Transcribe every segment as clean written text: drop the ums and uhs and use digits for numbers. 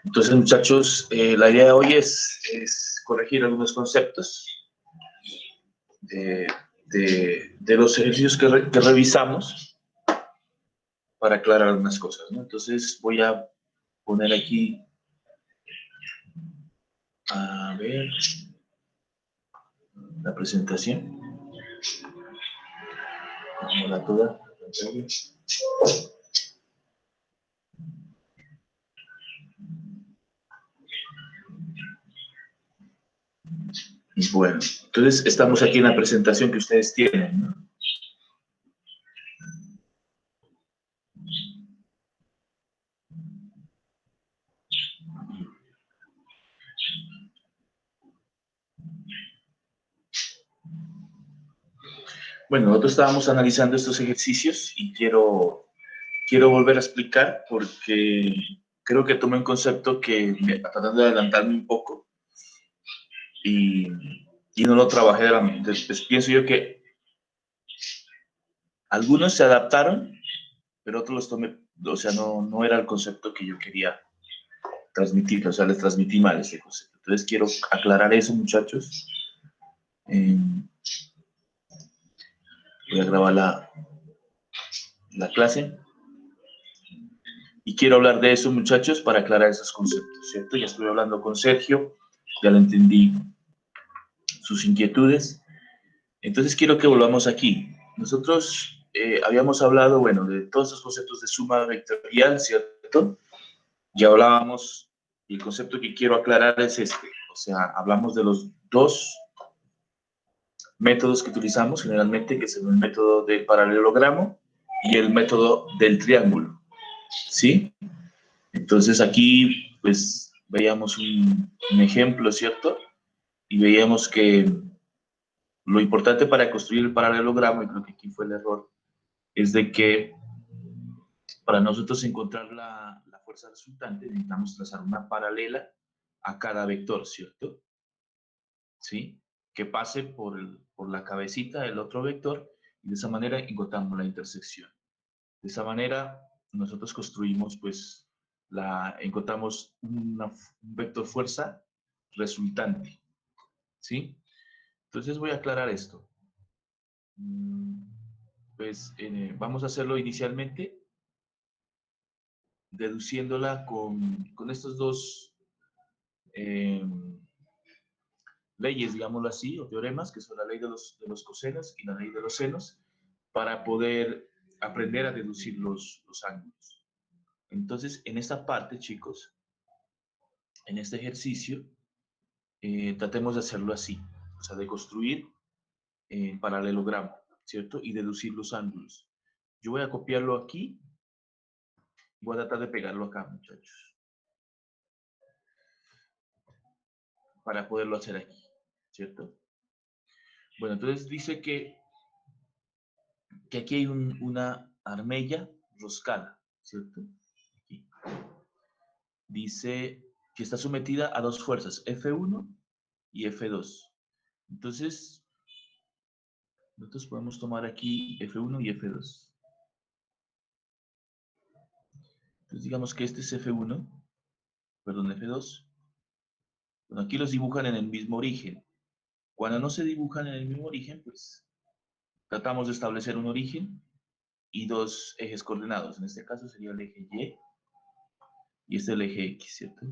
Entonces, muchachos, la idea de hoy es corregir algunos conceptos de los ejercicios que revisamos para aclarar algunas cosas, ¿no? Entonces, voy a poner aquí, a ver, la presentación. Hola toda. Bueno, entonces estamos aquí en la presentación que ustedes tienen, ¿no? Bueno, nosotros estábamos analizando estos ejercicios y quiero volver a explicar porque creo que tomé un concepto que tratando de adelantarme un poco y, y no lo trabajé de la mente. Entonces, pienso yo que algunos se adaptaron, pero otros los tomé, o sea, no era el concepto que yo quería transmitir, o sea, les transmití mal ese concepto. Entonces quiero aclarar eso, muchachos. Voy a grabar la clase. Y quiero hablar de eso, muchachos, para aclarar esos conceptos, ¿cierto? Ya estuve hablando con Sergio, ya le entendí sus inquietudes. Entonces quiero que volvamos aquí. Nosotros habíamos hablado, bueno, de todos esos conceptos de suma vectorial, ¿cierto? Ya hablábamos, y el concepto que quiero aclarar es este. O sea, hablamos de los dos métodos que utilizamos generalmente, que es el método del paralelogramo y el método del triángulo, ¿sí? Entonces aquí, pues, veíamos un ejemplo, ¿cierto? Y veíamos que lo importante para construir el paralelogramo, y creo que aquí fue el error, es de que para nosotros encontrar la fuerza resultante necesitamos trazar una paralela a cada vector, ¿cierto? ¿Sí? Que pase por la cabecita del otro vector y de esa manera encontramos la intersección. De esa manera nosotros construimos, pues, encontramos un vector fuerza resultante, ¿sí? Entonces voy a aclarar esto. Pues vamos a hacerlo inicialmente deduciéndola con estos dos eh, leyes, digámoslo así, o teoremas, que son la ley de los cosenos y la ley de los senos, para poder aprender a deducir los ángulos. Entonces, en esta parte, chicos, en este ejercicio, tratemos de hacerlo así, o sea, de construir paralelogramo, ¿cierto? Y deducir los ángulos. Yo voy a copiarlo aquí, voy a tratar de pegarlo acá, muchachos, para poderlo hacer aquí, ¿cierto? Bueno, entonces dice que aquí hay una armella roscada, ¿cierto? Aquí. Dice que está sometida a dos fuerzas, F1 y F2. Entonces, nosotros podemos tomar aquí F1 y F2. Entonces, digamos que este es F1, perdón, F2. Bueno, aquí los dibujan en el mismo origen. Cuando no se dibujan en el mismo origen, pues tratamos de establecer un origen y dos ejes coordenados. En este caso sería el eje y este el eje X, ¿cierto?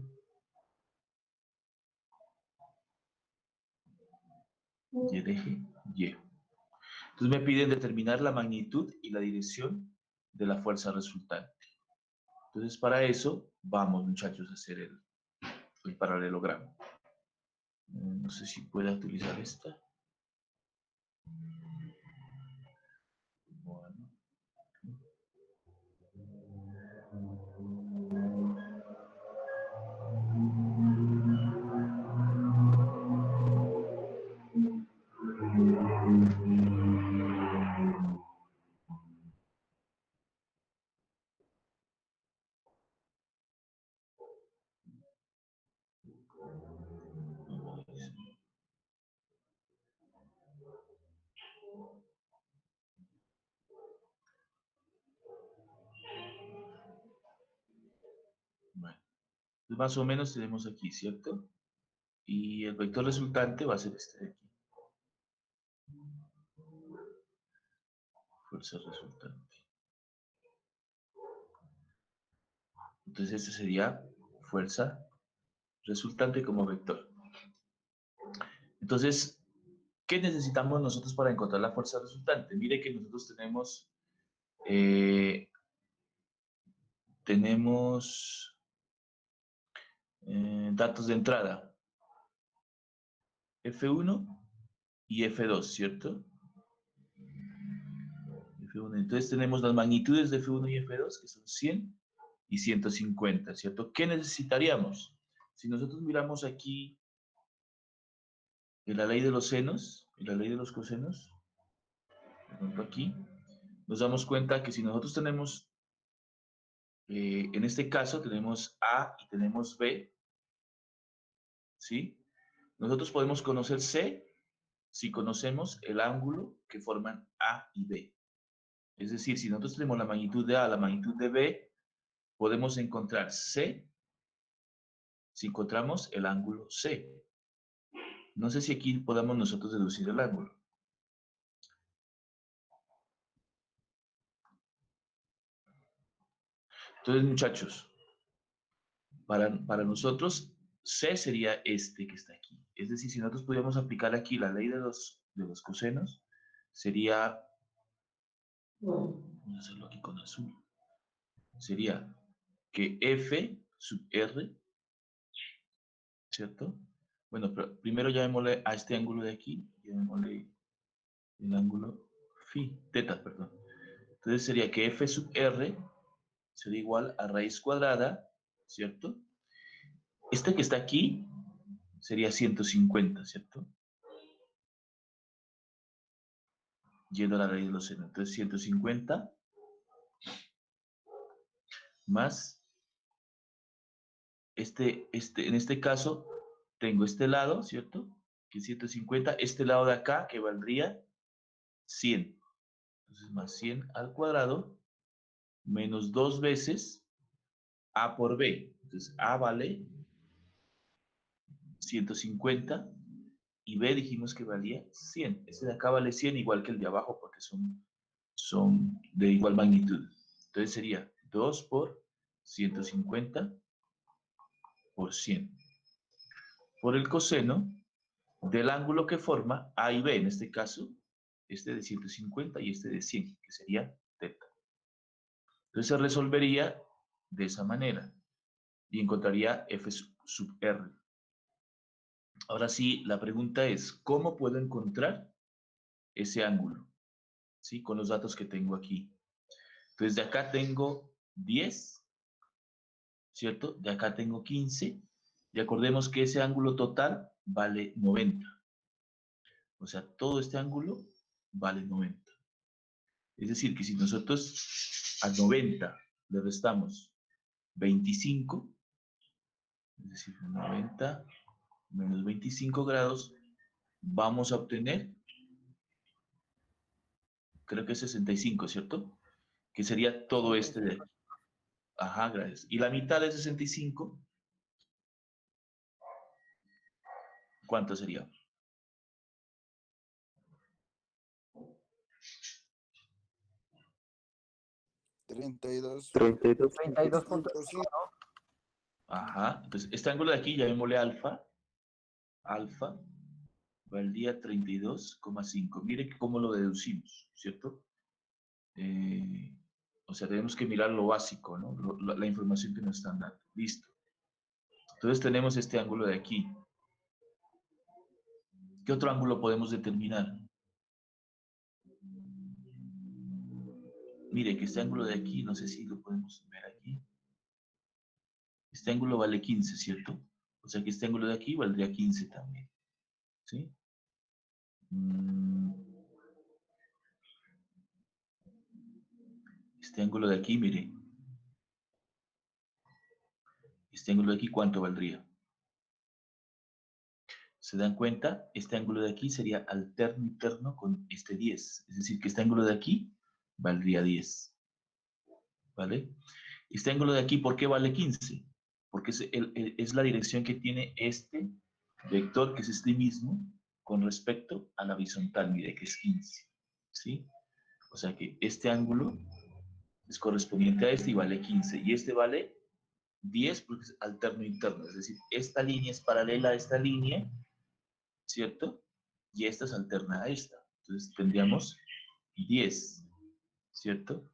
Y el eje Y. Entonces me piden determinar la magnitud y la dirección de la fuerza resultante. Entonces para eso vamos, muchachos, a hacer el paralelogramo. No sé si pueda utilizar esta. Bueno. Más o menos tenemos aquí, ¿cierto? Y el vector resultante va a ser este de aquí. Fuerza resultante. Entonces este sería fuerza resultante como vector. Entonces, ¿qué necesitamos nosotros para encontrar la fuerza resultante? Mire que nosotros tenemos datos de entrada, F1 y F2, ¿cierto? F1. Entonces tenemos las magnitudes de F1 y F2, que son 100 y 150, ¿cierto? ¿Qué necesitaríamos? Si nosotros miramos aquí en la ley de los senos, en la ley de los cosenos, por ejemplo aquí, nos damos cuenta que si nosotros tenemos, en este caso tenemos A y tenemos B, ¿sí? Nosotros podemos conocer C si conocemos el ángulo que forman A y B. Es decir, si nosotros tenemos la magnitud de A, la magnitud de B, podemos encontrar C si encontramos el ángulo C. No sé si aquí podamos nosotros deducir el ángulo. Entonces, muchachos, para nosotros, C sería este que está aquí. Es decir, si nosotros pudiéramos aplicar aquí la ley de los cosenos, sería, vamos a hacerlo aquí con azul, sería que F sub R, ¿cierto? Bueno, pero primero llamémosle a este ángulo de aquí, llamémosle el ángulo phi, teta, perdón. Entonces sería que F sub R sería igual a raíz cuadrada, ¿cierto? Este que está aquí sería 150, ¿cierto? Yendo a la raíz de los senos. Entonces 150 más en este caso, tengo este lado, ¿cierto? Que es 150, este lado de acá que valdría 100. Entonces más 100 al cuadrado menos 2 veces A por B. Entonces A vale 150 y B dijimos que valía 100. Este de acá vale 100 igual que el de abajo porque son de igual magnitud. Entonces sería 2 por 150 por 100. Por el coseno del ángulo que forma A y B, en este caso, este de 150 y este de 100, que sería teta. Entonces se resolvería de esa manera y encontraría F sub R. Ahora sí, la pregunta es, ¿cómo puedo encontrar ese ángulo? ¿Sí? Con los datos que tengo aquí. Entonces de acá tengo 10, ¿cierto? De acá tengo 15, y acordemos que ese ángulo total vale 90. O sea, todo este ángulo vale 90. Es decir, que si nosotros a 90 le restamos 25, es decir, 90 menos 25 grados, vamos a obtener, creo que 65, ¿cierto? Que sería todo este de aquí. Ajá, gracias. Y la mitad de 65, ¿cuánto sería? 32.5. Ajá, entonces este ángulo de aquí, llamémosle alfa, alfa, valdría 32,5. Mire cómo lo deducimos, ¿cierto? O sea, tenemos que mirar lo básico, ¿no? La información que nos están dando. Listo. Entonces tenemos este ángulo de aquí. ¿Qué otro ángulo podemos determinar? Mire que este ángulo de aquí, no sé si lo podemos ver aquí. Este ángulo vale 15, ¿cierto? O sea que este ángulo de aquí valdría 15 también. ¿Sí? Este ángulo de aquí, mire. Este ángulo de aquí, ¿cuánto valdría? ¿Se dan cuenta? Este ángulo de aquí sería alterno interno con este 10. Es decir, que este ángulo de aquí valdría 10. ¿Vale? Este ángulo de aquí, ¿por qué vale 15? porque es la dirección que tiene este vector, que es este mismo, con respecto a la horizontal, mire, que es 15, ¿sí? O sea que este ángulo es correspondiente a este y vale 15, y este vale 10 porque es alterno interno, es decir, esta línea es paralela a esta línea, ¿cierto? Y esta es alterna a esta. Entonces tendríamos 10, ¿cierto?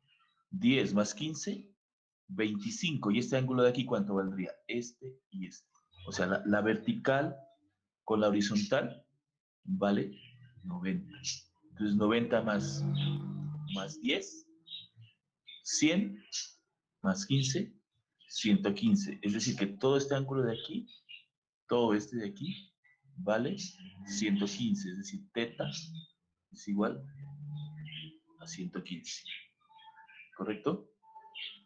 10 más 15, 25. ¿Y este ángulo de aquí cuánto valdría? Este y este. O sea, la vertical con la horizontal vale 90. Entonces 90 más 10, 100 más 15, 115. Es decir, que todo este ángulo de aquí, todo este de aquí, vale 115. Es decir, teta es igual a 115. ¿Correcto?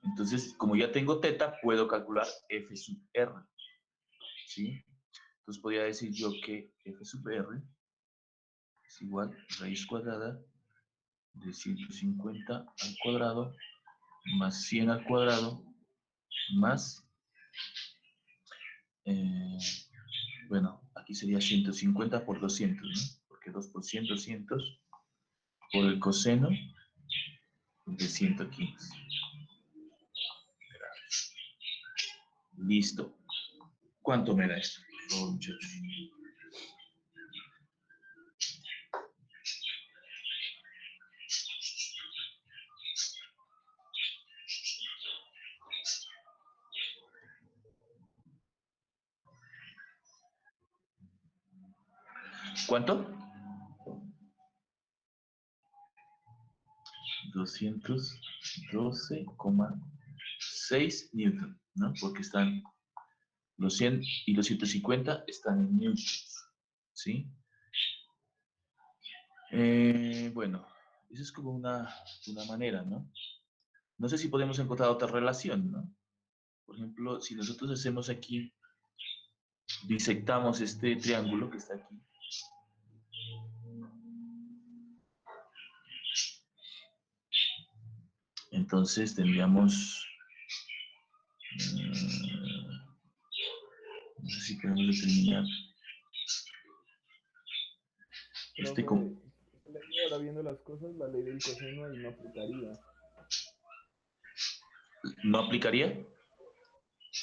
Entonces, como ya tengo teta, puedo calcular f sub r. ¿Sí? Entonces podría decir yo que f sub r es igual a raíz cuadrada de 150 al cuadrado más 100 al cuadrado más, eh, bueno, aquí sería 150 por 200, ¿no? Porque 2 por 100, 200 por el coseno de 115. Listo. ¿Cuánto me da esto? Por favor, muchachos. ¿Cuánto? 212,6 newton, ¿no? Porque están los 100 y los 150 están en newtons, ¿sí? Bueno, eso es como una manera, ¿no? No sé si podemos encontrar otra relación, ¿no? Por ejemplo, si nosotros hacemos aquí, disectamos este triángulo que está aquí, entonces tendríamos, no sé si podemos determinar este Profe, ahora viendo las cosas, la ley del coseno ahí no aplicaría. ¿no aplicaría?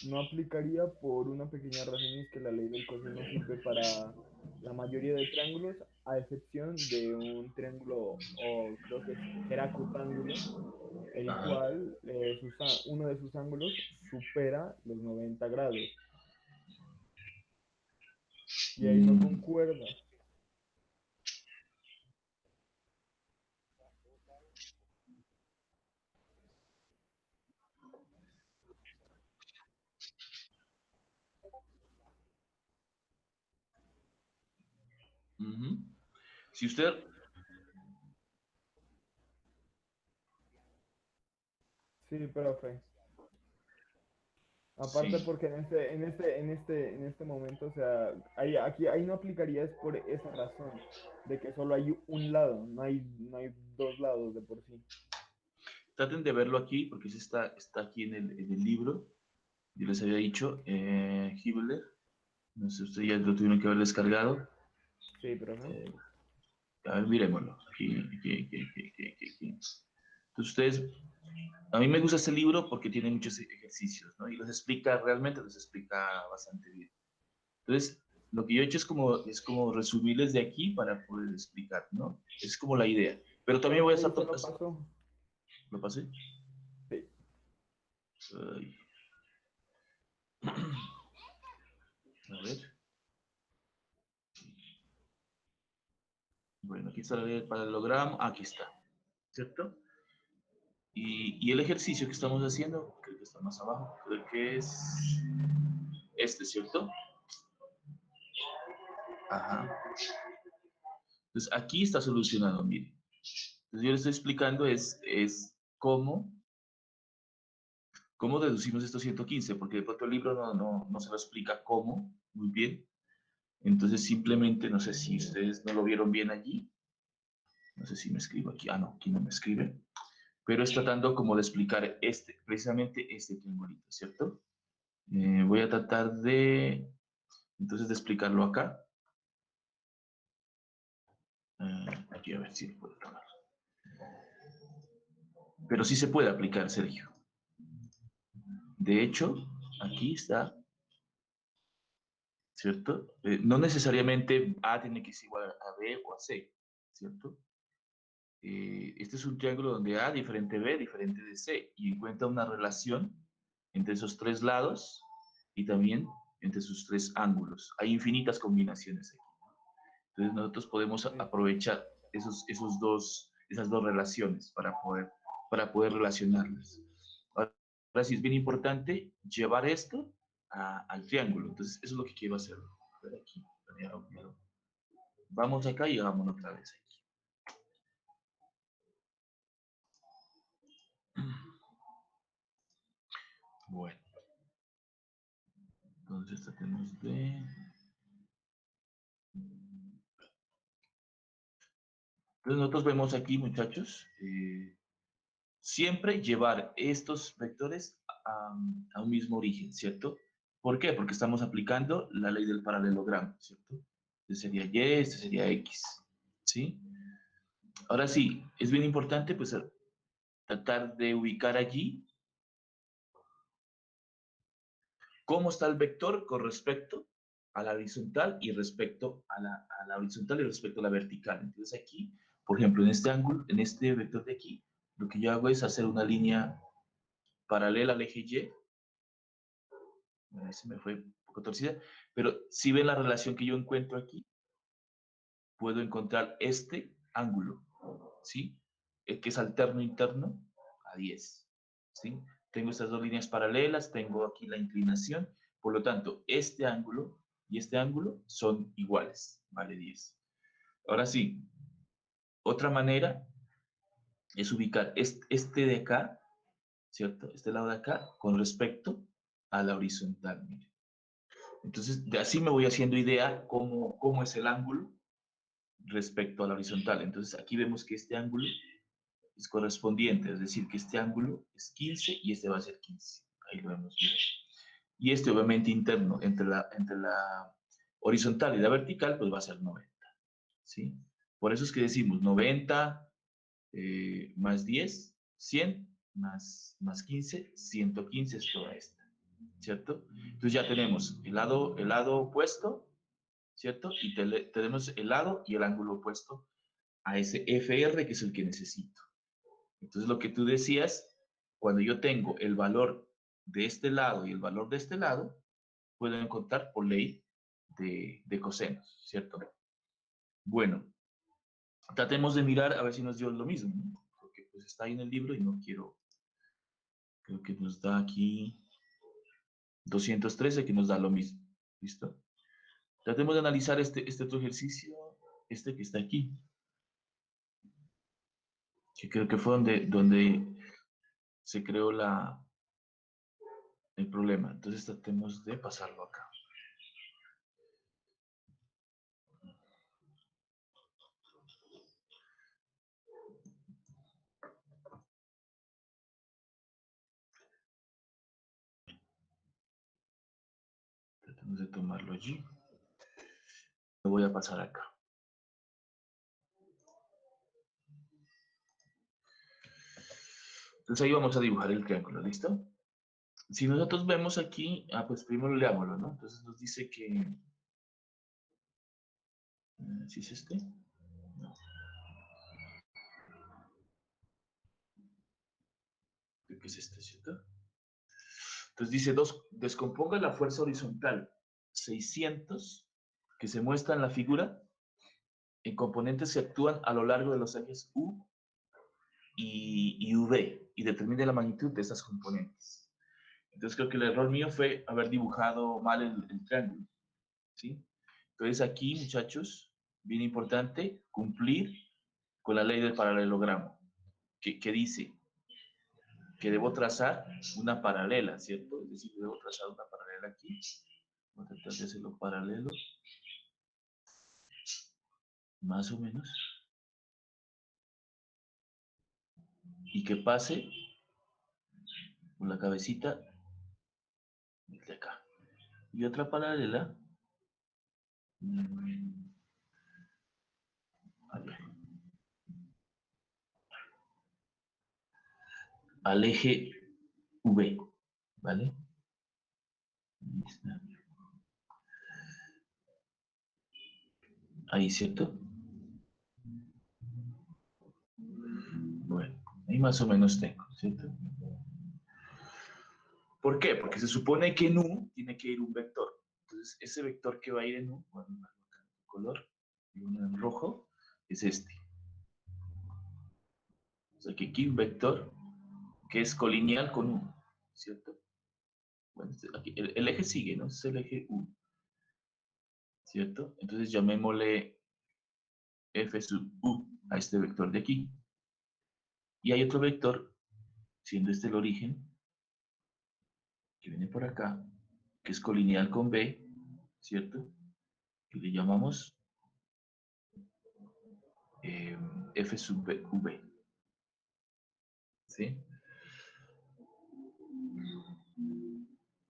No aplicaría por una pequeña razón, y es que la ley del coseno sirve para la mayoría de triángulos, a excepción de un triángulo, o creo que será cutángulo, el Ajá. cual uno de sus ángulos supera los 90 grados, y ahí no Mm, concuerda. ujú. Si usted, Sí, profe. Aparte sí, porque en este momento, o sea, ahí no aplicaría es por esa razón, de que solo hay un lado, no hay dos lados de por sí. traten de verlo aquí, porque sí está aquí en el libro. Yo les había dicho, Hibbeler, no sé, ustedes ya lo tuvieron que haber descargado. Sí, profe. A ver, miremoslo. Aquí. Entonces, ustedes, a mí me gusta este libro porque tiene muchos ejercicios, ¿no? Y realmente los explica bastante bien. Entonces, lo que yo he hecho es como resumirles de aquí para poder explicar, ¿no? Es como la idea. Pero también voy a Profe, estar ahí se tocando. lo pasó. ¿Lo pasé? Sí. Ay, a ver. Bueno, aquí está el paralelogramo. Aquí está, ¿cierto? Y el ejercicio que estamos haciendo, creo que está más abajo, creo que es este, ¿cierto? Ajá. Entonces, aquí está solucionado, mire. Entonces, yo le estoy explicando es cómo deducimos estos 115, porque de pronto el libro no se lo explica cómo, muy bien. Entonces, simplemente, no sé si ustedes no lo vieron bien allí, no sé si me escribo aquí, no, aquí no me escribe, pero es tratando como de explicar precisamente este triangulito, ¿cierto? Voy a tratar de, entonces, de explicarlo acá. Aquí a ver si lo puedo tomar. Pero sí se puede aplicar, Sergio. De hecho, aquí está, ¿cierto? No necesariamente A tiene que ser igual a B o a C, ¿cierto? Este es un triángulo donde A diferente B diferente de C y encuentra una relación entre esos tres lados y también entre sus tres ángulos. Hay infinitas combinaciones aquí. Entonces nosotros podemos aprovechar esas dos relaciones para poder relacionarlas. Ahora sí es bien importante llevar esto al triángulo. Entonces eso es lo que quiero hacer. A ver aquí. Vamos acá y hagámoslo otra vez aquí. Bueno. Entonces tratemos de... Entonces nosotros vemos aquí, muchachos, siempre llevar estos vectores a un mismo origen, ¿cierto? ¿Por qué? Porque estamos aplicando la ley del paralelogramo, ¿cierto? Este sería Y, este sería X, ¿sí? Ahora sí, es bien importante pues tratar de ubicar allí cómo está el vector con respecto a la horizontal y respecto a la horizontal y respecto a la vertical. Entonces aquí, por ejemplo, en este ángulo, en este vector de aquí, lo que yo hago es hacer una línea paralela al eje Y. Bueno, ahí se me fue un poco torcida, pero si ven la relación que yo encuentro aquí, puedo encontrar este ángulo, ¿sí? El que es alterno interno a 10, ¿sí? Tengo estas dos líneas paralelas, tengo aquí la inclinación, por lo tanto, este ángulo y este ángulo son iguales, vale 10. Ahora sí, otra manera es ubicar este de acá, ¿cierto? Este lado de acá con respecto a la horizontal, mire. Entonces, de así me voy haciendo idea cómo es el ángulo respecto a la horizontal. Entonces, aquí vemos que este ángulo es correspondiente, es decir, que este ángulo es 15 y este va a ser 15. Ahí lo vemos bien. Y este, obviamente, interno, entre la horizontal y la vertical, pues va a ser 90. ¿Sí? Por eso es que decimos 90 más 10, 100, más 15, 115 es toda esta. ¿Cierto? Entonces ya tenemos el lado opuesto, ¿cierto? Y tenemos el lado y el ángulo opuesto a ese FR que es el que necesito. Entonces lo que tú decías, cuando yo tengo el valor de este lado y el valor de este lado, puedo encontrar por ley de cosenos, ¿cierto? Bueno, tratemos de mirar a ver si nos dio lo mismo, ¿no? Porque pues está ahí en el libro y no quiero, creo que nos da aquí 213 que nos da lo mismo, ¿listo? Tratemos de analizar este otro ejercicio, este que está aquí, que creo que fue donde se creó el problema. Entonces tratemos de pasarlo acá. Tratemos de tomarlo allí. Lo voy a pasar acá. Entonces ahí vamos a dibujar el triángulo, ¿listo? Si nosotros vemos aquí, pues primero leámoslo, ¿no? Entonces nos dice que... ¿sí es este? No. Creo que es este, ¿cierto? Entonces dice, descomponga la fuerza horizontal 600 que se muestra en la figura en componentes que actúan a lo largo de los ejes U y V y determine la magnitud de esas componentes. Entonces creo que el error mío fue haber dibujado mal el triángulo, ¿sí? Entonces aquí, muchachos, bien importante, cumplir con la ley del paralelogramo, que dice que debo trazar una paralela, ¿cierto? Es decir, debo trazar una paralela aquí. Voy a tratar de hacerlo paralelo, más o menos, y que pase por la cabecita de acá. Y otra paralela. Allá. Al eje V, ¿vale? Ahí, ¿cierto? Bueno, ahí más o menos tengo, ¿cierto? ¿Por qué? Porque se supone que en U tiene que ir un vector. Entonces, ese vector que va a ir en U, bueno, color, y uno en rojo, es este. O sea, que aquí un vector que es colineal con U, ¿cierto? Bueno, aquí, el eje sigue, ¿no? Es el eje U, ¿cierto? Entonces llamémosle F sub U a este vector de aquí. Y hay otro vector, siendo este el origen, que viene por acá, que es colineal con B, ¿cierto? Que le llamamos F sub V, ¿sí?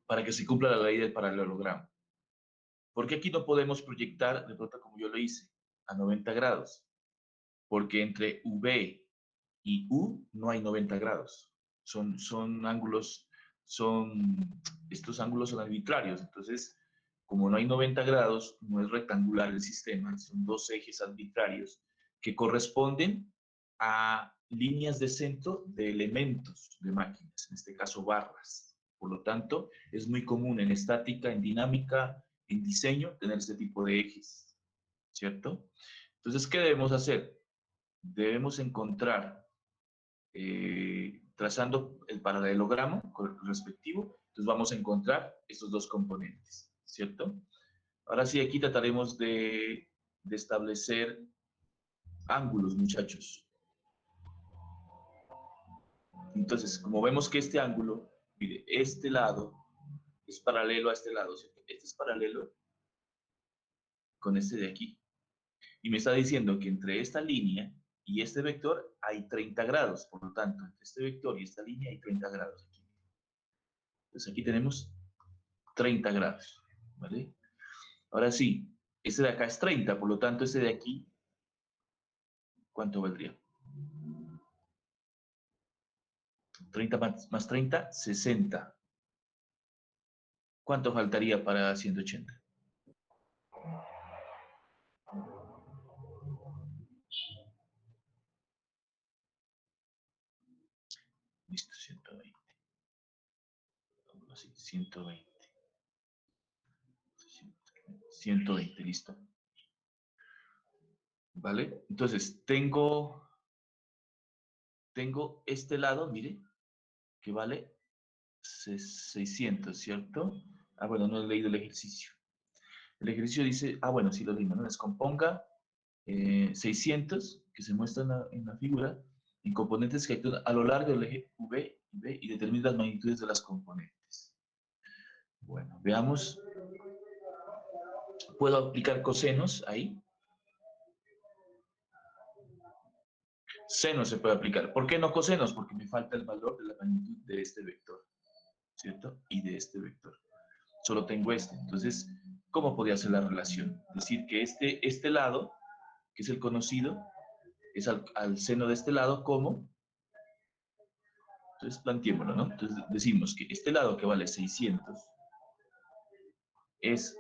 Para que se cumpla la ley del paralelogramo. Porque aquí no podemos proyectar, de pronto como yo lo hice, a 90 grados. Porque entre V y U no hay 90 grados. Son ángulos, estos ángulos son arbitrarios. Entonces, como no hay 90 grados, no es rectangular el sistema, son dos ejes arbitrarios que corresponden a líneas de centro de elementos de máquinas, en este caso barras. Por lo tanto, es muy común en estática, en dinámica, en diseño, tener este tipo de ejes, ¿cierto? Entonces, ¿qué debemos hacer? Debemos encontrar, trazando el paralelogramo respectivo, entonces vamos a encontrar estos dos componentes, ¿cierto? Ahora sí, aquí trataremos de establecer ángulos, muchachos. Entonces, como vemos que este ángulo, mire, este lado es paralelo a este lado, ¿cierto? Este es paralelo con este de aquí. Y me está diciendo que entre esta línea y este vector hay 30 grados. Por lo tanto, entre este vector y esta línea hay 30 grados aquí. Entonces aquí tenemos 30 grados, ¿vale? Ahora sí, este de acá es 30, por lo tanto este de aquí, ¿cuánto valdría? 30 más 30, 60. ¿Cuánto faltaría para 180? Listo, 120. Así, 120. 120, listo. ¿Vale? Entonces, tengo este lado, mire, que vale 600, ¿cierto? Ah, bueno, no he leído el ejercicio. El ejercicio dice, bueno, sí lo leí, ¿no? Descomponga 600, que se muestra en la figura, en componentes que actúan a lo largo del eje V y B y determina las magnitudes de las componentes. Bueno, veamos. ¿Puedo aplicar cosenos ahí? Senos se puede aplicar. ¿Por qué no cosenos? Porque me falta el valor de la magnitud de este vector, ¿cierto? Y de este vector. Solo tengo este. Entonces, ¿cómo podría hacer la relación? Decir que este lado, que es el conocido, es al seno de este lado como. Entonces, planteémoslo, ¿no? Entonces, decimos que este lado que vale 600 es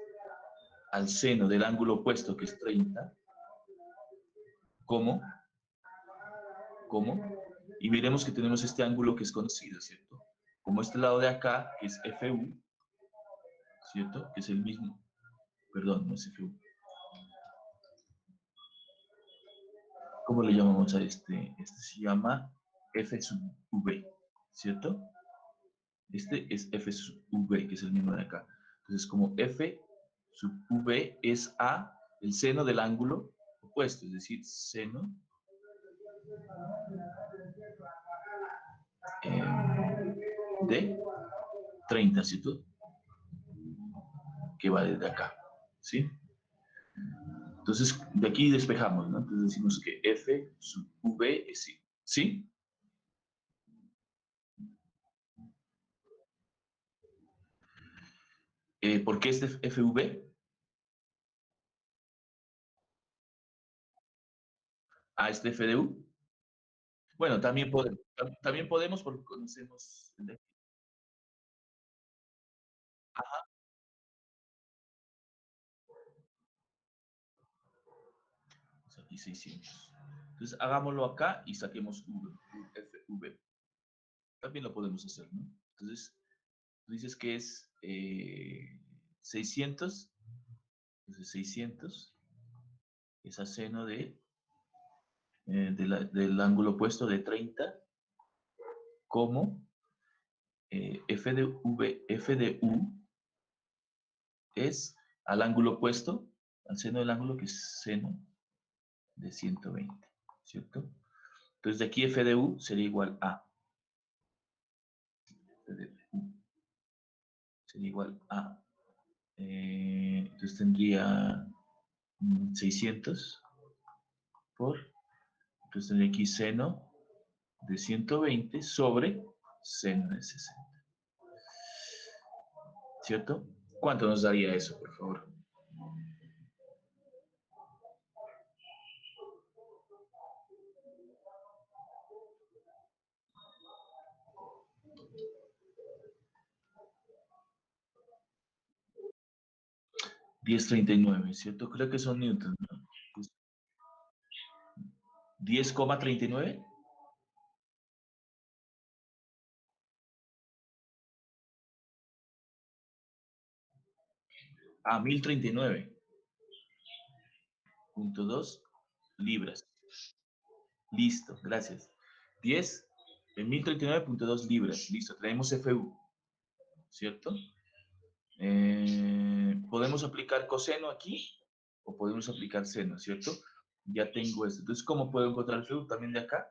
al seno del ángulo opuesto, que es 30, ¿cómo? Y veremos que tenemos este ángulo que es conocido, ¿cierto? Como este lado de acá, que es FU, ¿cierto? Que es el mismo, perdón, no es FU. ¿Cómo le llamamos a este? Este se llama F sub V, ¿cierto? Este es F sub V, que es el mismo de acá. Entonces, como F sub V es a el seno del ángulo opuesto, es decir, seno de 30, ¿cierto? Que va desde acá, ¿sí? Entonces, de aquí despejamos, ¿no? Entonces decimos que F sub V es sí, ¿sí? ¿Por qué este FV? ¿A este FDU? Bueno, también podemos porque conocemos ajá, pues aquí 600. Entonces, hagámoslo acá y saquemos FV. También lo podemos hacer, ¿no? Entonces, tú dices que es 600, entonces 600 es a seno del ángulo opuesto de 30 como f de u es al ángulo opuesto, al seno del ángulo que es seno de 120, ¿cierto? Entonces de aquí f de u sería igual a, f de u sería igual a, entonces tendría 600 por, entonces tendría aquí seno de 120 sobre seno de 60, ¿cierto? ¿Cuánto nos daría eso, por favor? Diez treinta y nueve, ¿cierto? Creo que son newtons, ¿no? Pues, 10,39. A 1039,2 libras. Listo, gracias. 10 en 1039,2 libras. Listo, tenemos FU, ¿cierto? Podemos aplicar coseno aquí o podemos aplicar seno, ¿cierto? Ya tengo esto. Entonces, ¿cómo puedo encontrar FU? También de acá,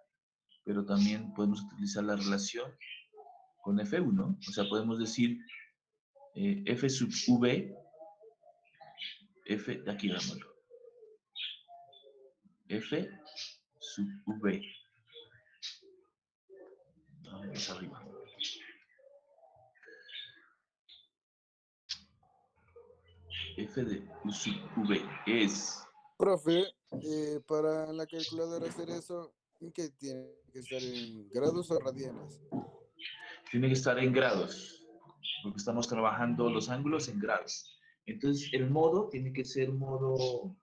pero también podemos utilizar la relación con FU, ¿no? O sea, podemos decir F sub V, F, aquí dámoslo, F sub V, es arriba. F de U sub V es, Profe, para la calculadora hacer eso, ¿qué tiene que estar en grados o radianes? tiene que estar en grados, porque estamos trabajando los ángulos en grados. Entonces, el modo tiene que ser modo,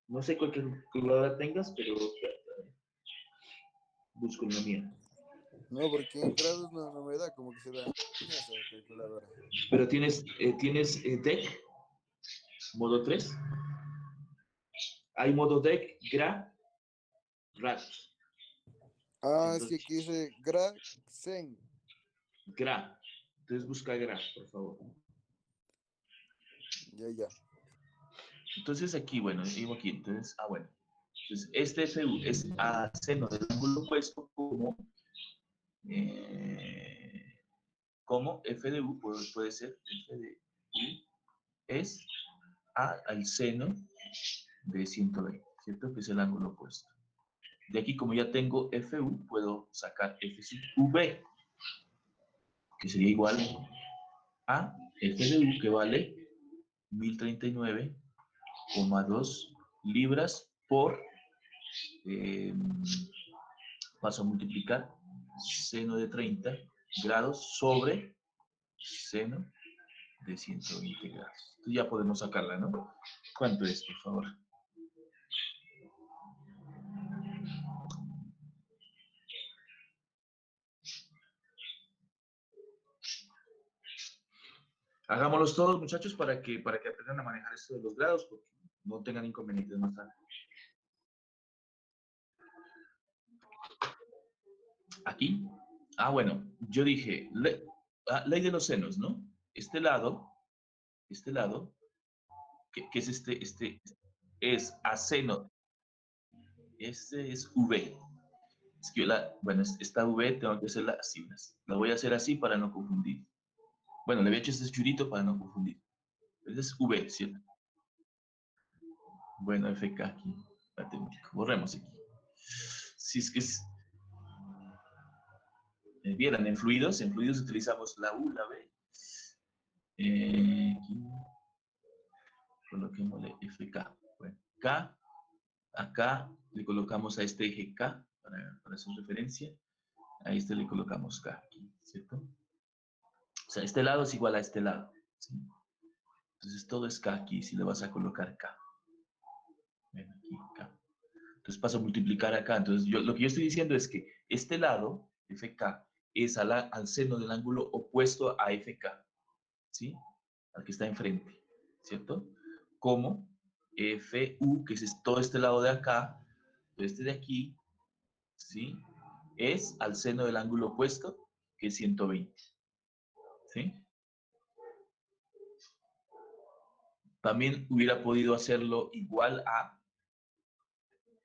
no sé cuál calculadora tengas, pero busco la mía. No, porque en grados no me da, como que se da esa calculadora. Pero tienes DEC, modo 3. Hay modo DEC, GRA, RAD. Ah, es que Entonces, aquí dice grad sen. GRA. Entonces busca GRA, por favor. Ya. Entonces aquí, bueno, digo aquí, entonces, bueno. Entonces, este FU es a seno del ángulo opuesto como F de U, puede ser F de U es al seno de 120, ¿cierto? Que es el ángulo opuesto. De aquí, como ya tengo FU, puedo sacar F sub V, que sería igual a F de U, que vale 1039,2 libras por, paso a multiplicar, seno de 30 grados sobre seno de 120 grados. Entonces ya podemos sacarla, ¿no? ¿Cuánto es, por favor? Hagámoslos todos, muchachos, para que aprendan a manejar esto de los grados, porque no tengan inconvenientes más tarde. Aquí. Bueno, yo dije, ley de los senos, ¿no? Este lado, que es es a seno, este es V. Es que bueno, esta V tengo que hacerla así, la voy a hacer así para no confundir. Bueno, le voy a echar este churito para no confundir. Ese es V, ¿cierto? Bueno, FK aquí, matemático. Borremos aquí. Si es que vieran, en fluidos utilizamos la U, la B. Aquí, coloquémosle FK. Bueno, K, acá le colocamos a este eje K, para su referencia. A este le colocamos K aquí, ¿cierto? O sea, este lado es igual a este lado, ¿sí? Entonces todo es K aquí, si le vas a colocar K. Ven aquí, K. Entonces paso a multiplicar acá. Entonces lo que yo estoy diciendo es que este lado, FK, es al seno del ángulo opuesto a FK, ¿sí? Al que está enfrente, ¿cierto? Como FU, que es todo este lado de acá, este de aquí, ¿sí? Es al seno del ángulo opuesto, que es 120, ¿sí? También hubiera podido hacerlo igual a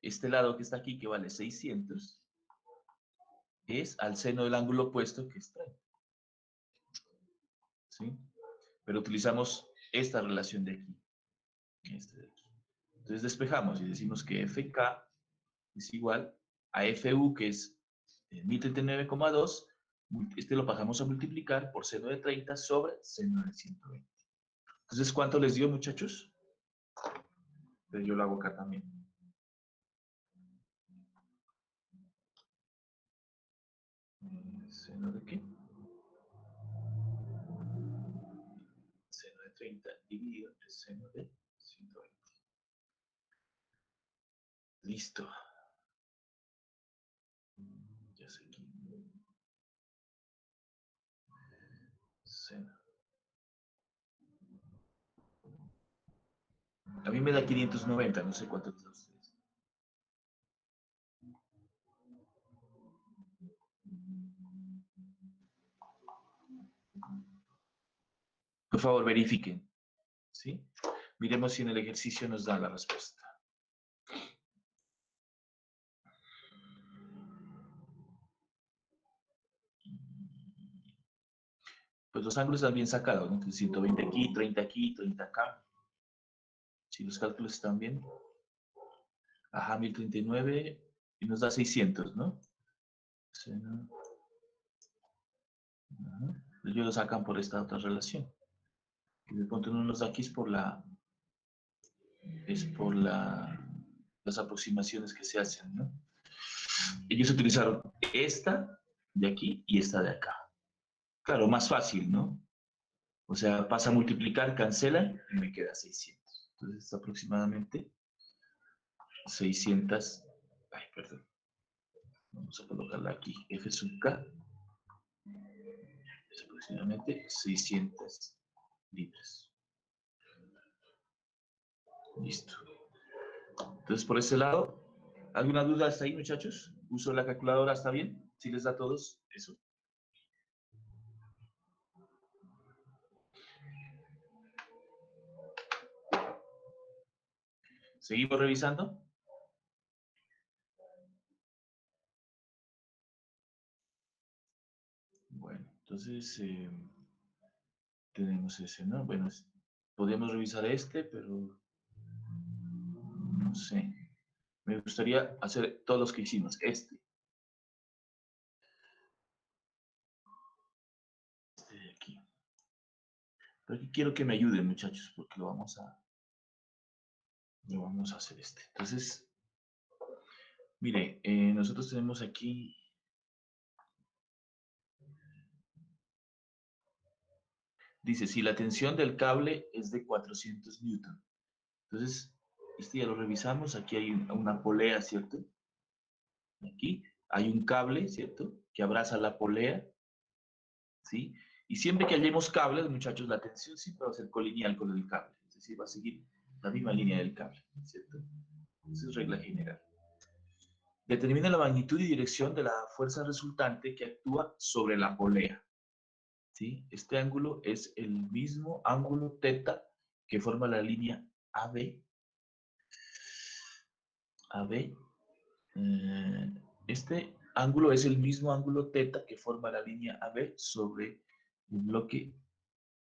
este lado que está aquí, que vale 600, es al seno del ángulo opuesto, que es 30, ¿sí? Pero utilizamos esta relación de aquí, este de aquí. Entonces despejamos y decimos que FK es igual a FU, que es 1039,2, este lo pasamos a multiplicar por seno de 30 sobre seno de 120. Entonces, ¿cuánto les dio, muchachos? Entonces yo lo hago acá también. ¿Seno de qué? Seno de 30 dividido entre seno de 120. Listo. Ya sé aquí. Seno. A mí me da 590, no sé cuánto les da a ustedes. Por favor, verifiquen, ¿sí? Miremos si en el ejercicio nos da la respuesta. Pues los ángulos están bien sacados, ¿no? 120 aquí, 30 aquí, 30 acá. Si los cálculos están bien. Ajá, 1039 y nos da 600, ¿no? Ajá. Ellos lo sacan por esta otra relación. Y de pronto no nos da aquí es por las aproximaciones que se hacen, ¿no? Ellos utilizaron esta de aquí y esta de acá. Claro, más fácil, ¿no? O sea, pasa a multiplicar, cancela y me queda 600. Entonces es aproximadamente 600. Ay, perdón. Vamos a colocarla aquí. F sub K es aproximadamente 600 libras. Listo. Entonces, por ese lado, ¿alguna duda hasta ahí, muchachos? ¿Uso de la calculadora está bien? ¿Sí les da a todos eso? ¿Seguimos revisando? Bueno, entonces tenemos ese, ¿no? Bueno, podríamos revisar este, pero no sé. Me gustaría hacer todos los que hicimos. Este de aquí. Pero aquí quiero que me ayuden, muchachos, porque lo vamos a hacer este. Entonces, mire, nosotros tenemos aquí. Dice, si la tensión del cable es de 400 newton. Entonces, este ya lo revisamos. Aquí hay una polea, ¿cierto? Aquí hay un cable, ¿cierto? Que abraza la polea, ¿sí? Y siempre que hallemos cables, muchachos, la tensión siempre va a ser colineal con el cable. Es decir, va a seguir la misma línea del cable, ¿cierto? Esa es regla general. Determina la magnitud y dirección de la fuerza resultante que actúa sobre la polea, ¿sí? Este ángulo es el mismo ángulo θ que forma la línea AB. AB. Este ángulo es el mismo ángulo θ que forma la línea AB sobre el bloque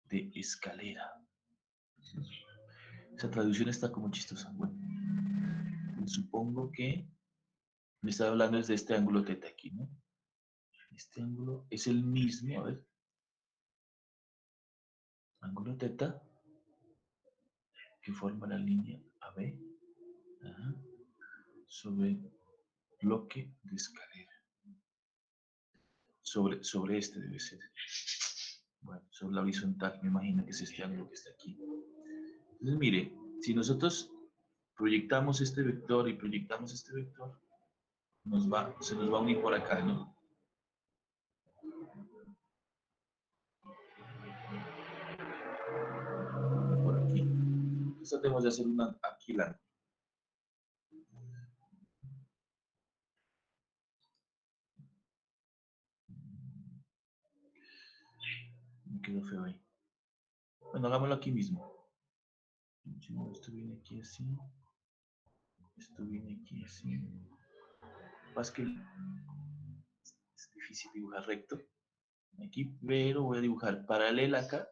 de escalera. Esa traducción está como chistosa. Bueno, supongo que me está hablando desde este ángulo θ aquí, ¿no? Este ángulo es el mismo, a ver. ángulo teta que forma la línea AB, ajá, sobre bloque de escalera. Sobre este debe ser. Bueno, sobre la horizontal, me imagino que es este ángulo que está aquí. Entonces, mire, si nosotros proyectamos este vector y proyectamos este vector, se nos va a unir por acá, ¿no? Por aquí. Entonces tratemos de hacer una aquí la. Me quedó feo ahí. Bueno, hagámoslo aquí mismo. Esto viene aquí así. Esto viene aquí así. Más que es difícil dibujar recto aquí, pero voy a dibujar paralela acá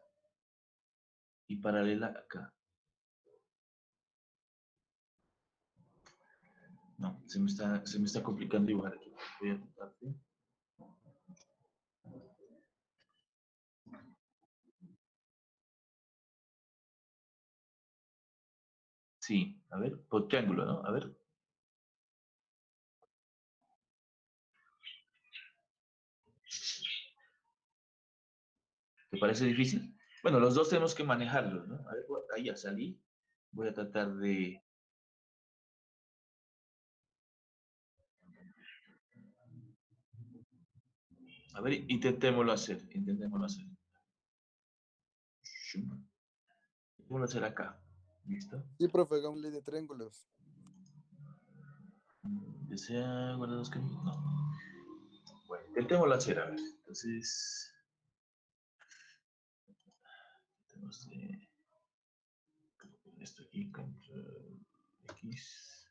y paralela acá. No, se me está complicando dibujar aquí. Voy a tratar de... Sí, a ver, por triángulo, ¿no? A ver. ¿Te parece difícil? Bueno, los dos tenemos que manejarlos, ¿no? A ver, ahí ya salí. Voy a tratar de... A ver, intentémoslo hacer, intentémoslo hacer. Intentémoslo hacer acá. ¿Listo? Sí, profe, hagámosle de triángulos. ¿Desea guardar los caminos? No. Bueno, intentémoslo hacer, a ver. Entonces... Tenemos de... Esto aquí, control X.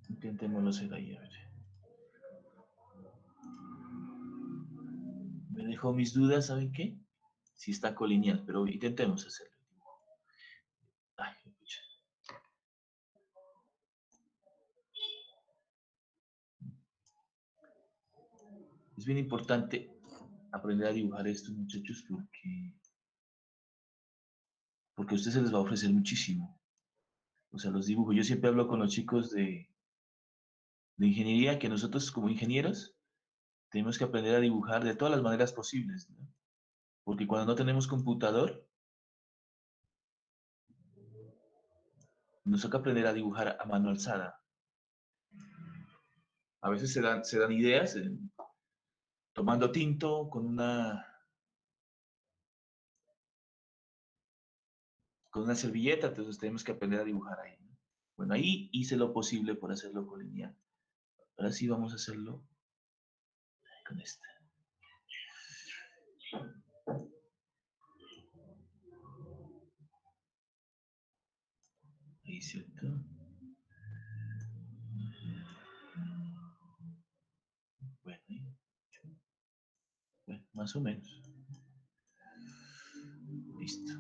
Intentémoslo hacer ahí, a ver. Me dejó mis dudas, ¿saben qué? Si está colineal, pero intentemos hacerlo. Ay, pucha. Es bien importante aprender a dibujar esto, muchachos, porque a ustedes se les va a ofrecer muchísimo. O sea, los dibujos. Yo siempre hablo con los chicos de ingeniería que nosotros como ingenieros tenemos que aprender a dibujar de todas las maneras posibles, ¿no? Porque cuando no tenemos computador, nos toca aprender a dibujar a mano alzada. A veces se dan ideas tomando tinto con una servilleta, entonces tenemos que aprender a dibujar ahí, ¿no? Bueno, ahí hice lo posible por hacerlo colineal. Ahora sí vamos a hacerlo con este. Ahí, ¿cierto? Bueno, ahí. Bueno, más o menos. Listo.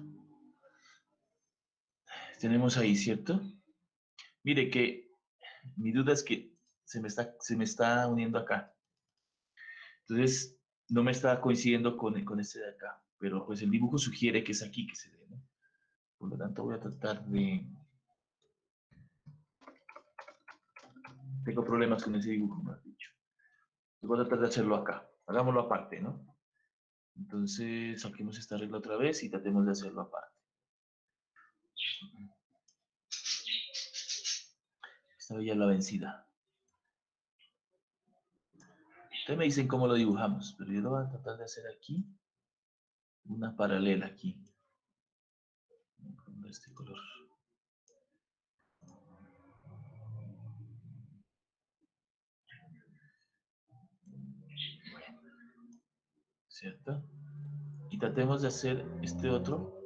Tenemos ahí, ¿cierto? Mire que mi duda es que se me está uniendo acá. Entonces, no me está coincidiendo con este de acá. Pero pues el dibujo sugiere que es aquí que se ve, ¿no? Por lo tanto, voy a tratar de... Tengo problemas con ese dibujo, me has dicho. Voy a tratar de hacerlo acá. Hagámoslo aparte, ¿no? Entonces, saquemos esta regla otra vez y tratemos de hacerlo aparte. Esta ya es la vencida. Ustedes me dicen cómo lo dibujamos, pero yo lo voy a tratar de hacer aquí. Una paralela aquí. Con este color. ¿Cierto? Y tratemos de hacer este otro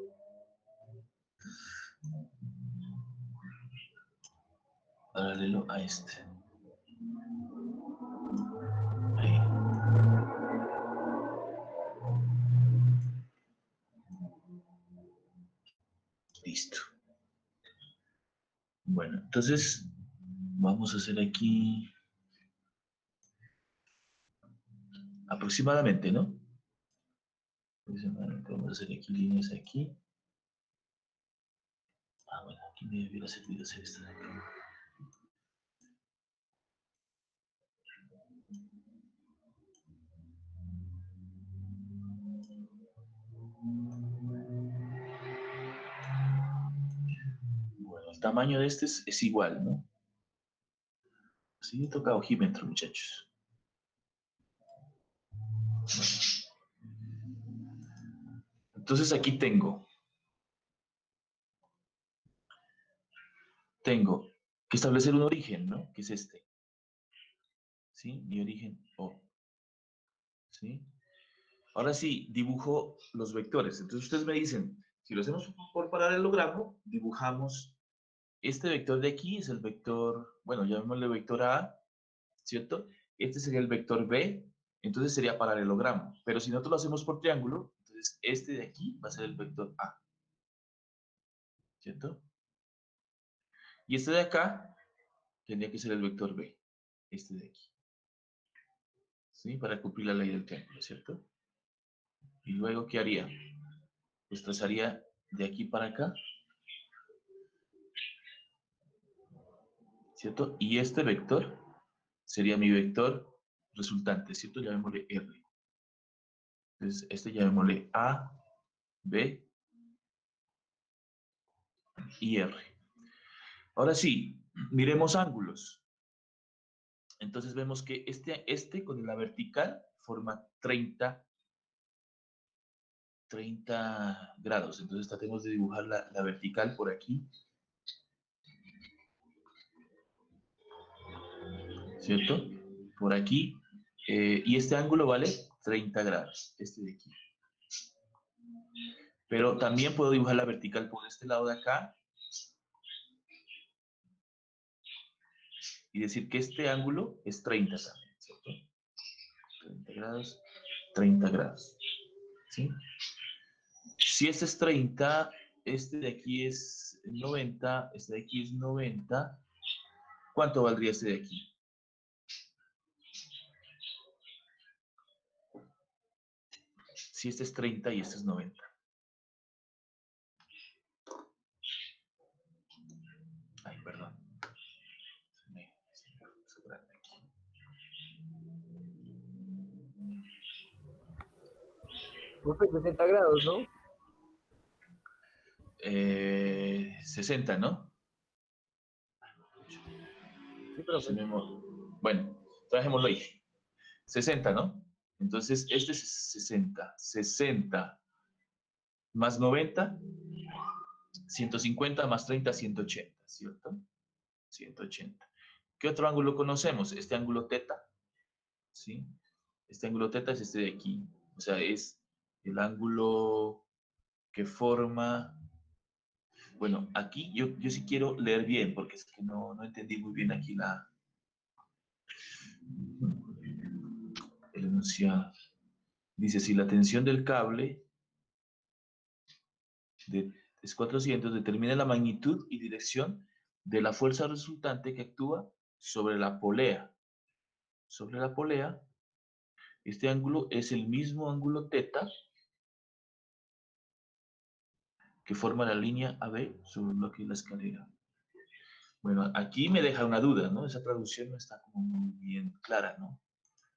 paralelo a este. Ahí. Listo. Bueno, entonces vamos a hacer aquí aproximadamente, ¿no? Aproximadamente, vamos a hacer aquí líneas aquí. Ah, bueno, aquí me hubiera servido hacer esto de aquí. Bueno, el tamaño de este es igual, ¿no? Así me toca ojímetro, muchachos. Entonces aquí tengo que establecer un origen, ¿no? Que es este. ¿Sí? Mi origen O. ¿Sí? Ahora sí, dibujo los vectores. Entonces ustedes me dicen, si lo hacemos por paralelogramo, dibujamos este vector de aquí, es el vector, bueno, llamémosle vector A, ¿cierto? Este sería el vector B, entonces sería paralelogramo. Pero si nosotros lo hacemos por triángulo, entonces este de aquí va a ser el vector A, ¿cierto? Y este de acá tendría que ser el vector B, este de aquí, ¿sí? Para cumplir la ley del triángulo, ¿cierto? Y luego, ¿qué haría? Pues trazaría de aquí para acá, ¿cierto? Y este vector sería mi vector resultante, ¿cierto? Llamémosle R. Entonces, este llamémosle A, B y R. Ahora sí, miremos ángulos. Entonces vemos que este con la vertical forma 30 grados. Entonces tratemos de dibujar la vertical por aquí, ¿cierto? Por aquí. Y este ángulo vale 30 grados, este de aquí. Pero también puedo dibujar la vertical por este lado de acá y decir que este ángulo es 30 también, ¿cierto? 30 grados, 30 grados, ¿sí? Si este es 30, este de aquí es 90, este de aquí es 90, ¿cuánto valdría este de aquí? Si este es 30 y este es 90. Ay, perdón. Se me puso grande aquí. Profe, 60 grados, ¿no? 60, ¿no? Sí, profe. Bueno, trabajémoslo ahí. 60, ¿no? Entonces, este es 60. 60 más 90, 150 más 30, 180, ¿cierto? 180. ¿Qué otro ángulo conocemos? Este ángulo teta, ¿sí? Este ángulo teta es este de aquí. O sea, es el ángulo que forma... Bueno, aquí yo sí quiero leer bien, porque es que no entendí muy bien aquí el enunciado. Dice, si la tensión del cable es 400, determina la magnitud y dirección de la fuerza resultante que actúa sobre la polea. Sobre la polea, este ángulo es el mismo ángulo teta que forma la línea AB sobre el bloque de la escalera. Bueno, aquí me deja una duda, ¿no? Esa traducción no está como muy bien clara, ¿no?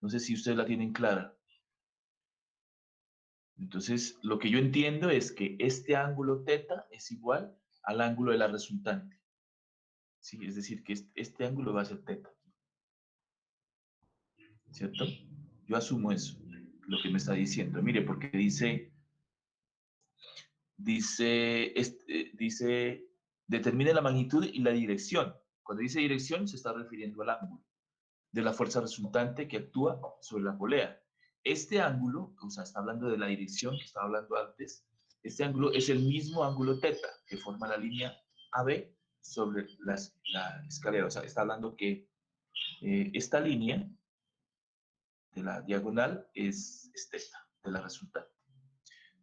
No sé si ustedes la tienen clara. Entonces, lo que yo entiendo es que este ángulo teta es igual al ángulo de la resultante. Sí, es decir, que este ángulo va a ser teta, ¿cierto? Yo asumo eso, lo que me está diciendo. Mire, porque dice, determine la magnitud y la dirección. Cuando dice dirección, se está refiriendo al ángulo de la fuerza resultante que actúa sobre la polea. Este ángulo, o sea, está hablando de la dirección que estaba hablando antes, este ángulo es el mismo ángulo teta que forma la línea AB sobre la escalera. O sea, está hablando que esta línea de la diagonal es teta, de la resultante.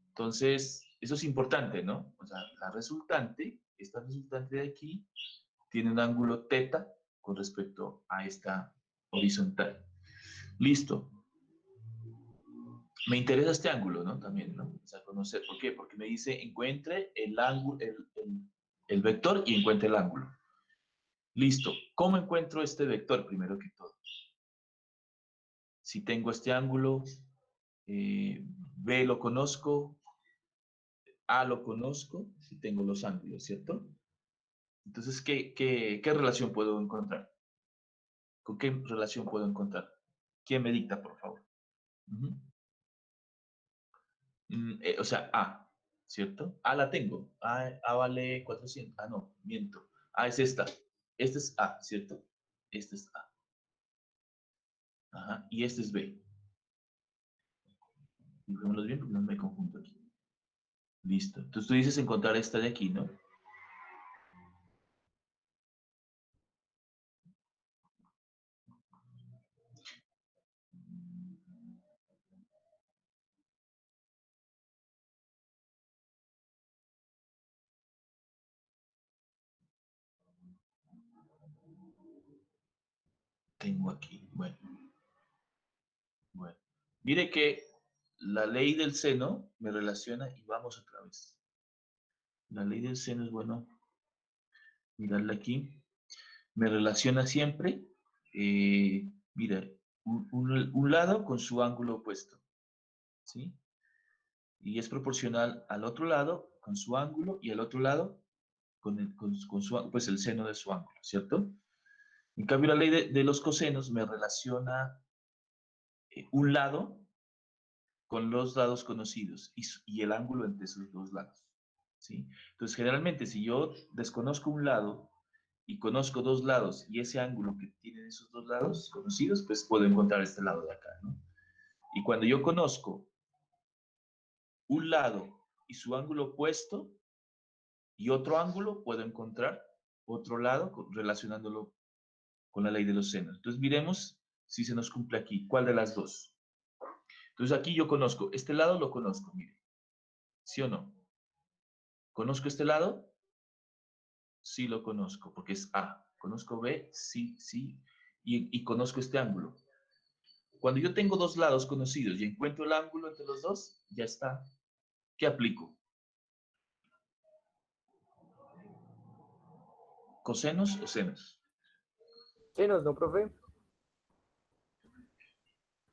Entonces, eso es importante, ¿no? O sea, la resultante, esta resultante de aquí, tiene un ángulo teta con respecto a esta horizontal. Listo. Me interesa este ángulo, ¿no? También, ¿no? O sea, conocer, ¿por qué? Porque me dice encuentre el ángulo, el vector y encuentre el ángulo. Listo. ¿Cómo encuentro este vector primero que todo? Si tengo este ángulo, B lo conozco, A lo conozco, si tengo los ángulos, ¿cierto? Entonces, ¿qué relación puedo encontrar? ¿Con qué relación puedo encontrar? ¿Quién me dicta, por favor? Ujú. O sea, A, ¿cierto? A la tengo. A vale 400. Ah, no, miento. A es esta. Este es A, ¿cierto? Este es A. Ajá. Y este es B. Dibujémoslos bien porque no me confundo aquí. Listo. Entonces tú dices encontrar esta de aquí, ¿no? Tengo aquí. Bueno, bueno. Mire que la ley del seno me relaciona y vamos otra vez. La ley del seno es bueno mirarla aquí. Me relaciona siempre, mira, un lado con su ángulo opuesto, ¿sí? Y es proporcional al otro lado con su ángulo y al otro lado con su, pues el seno de su ángulo, ¿cierto? En cambio, la ley de los cosenos me relaciona un lado con los lados conocidos y el ángulo entre esos dos lados, ¿sí? Entonces, generalmente, si yo desconozco un lado y conozco dos lados y ese ángulo que tienen esos dos lados conocidos, pues puedo encontrar este lado de acá, ¿no? Y cuando yo conozco un lado y su ángulo opuesto y otro ángulo, puedo encontrar otro lado relacionándolo con la ley de los senos. Entonces, miremos si se nos cumple aquí. ¿Cuál de las dos? Entonces, aquí yo conozco, este lado lo conozco, mire, ¿sí o no? ¿Conozco este lado? Sí lo conozco, porque es A. ¿Conozco B? Sí, sí. Y conozco este ángulo. Cuando yo tengo dos lados conocidos y encuentro el ángulo entre los dos, ya está. ¿Qué aplico? ¿Cosenos o senos? Senos, ¿no, profe?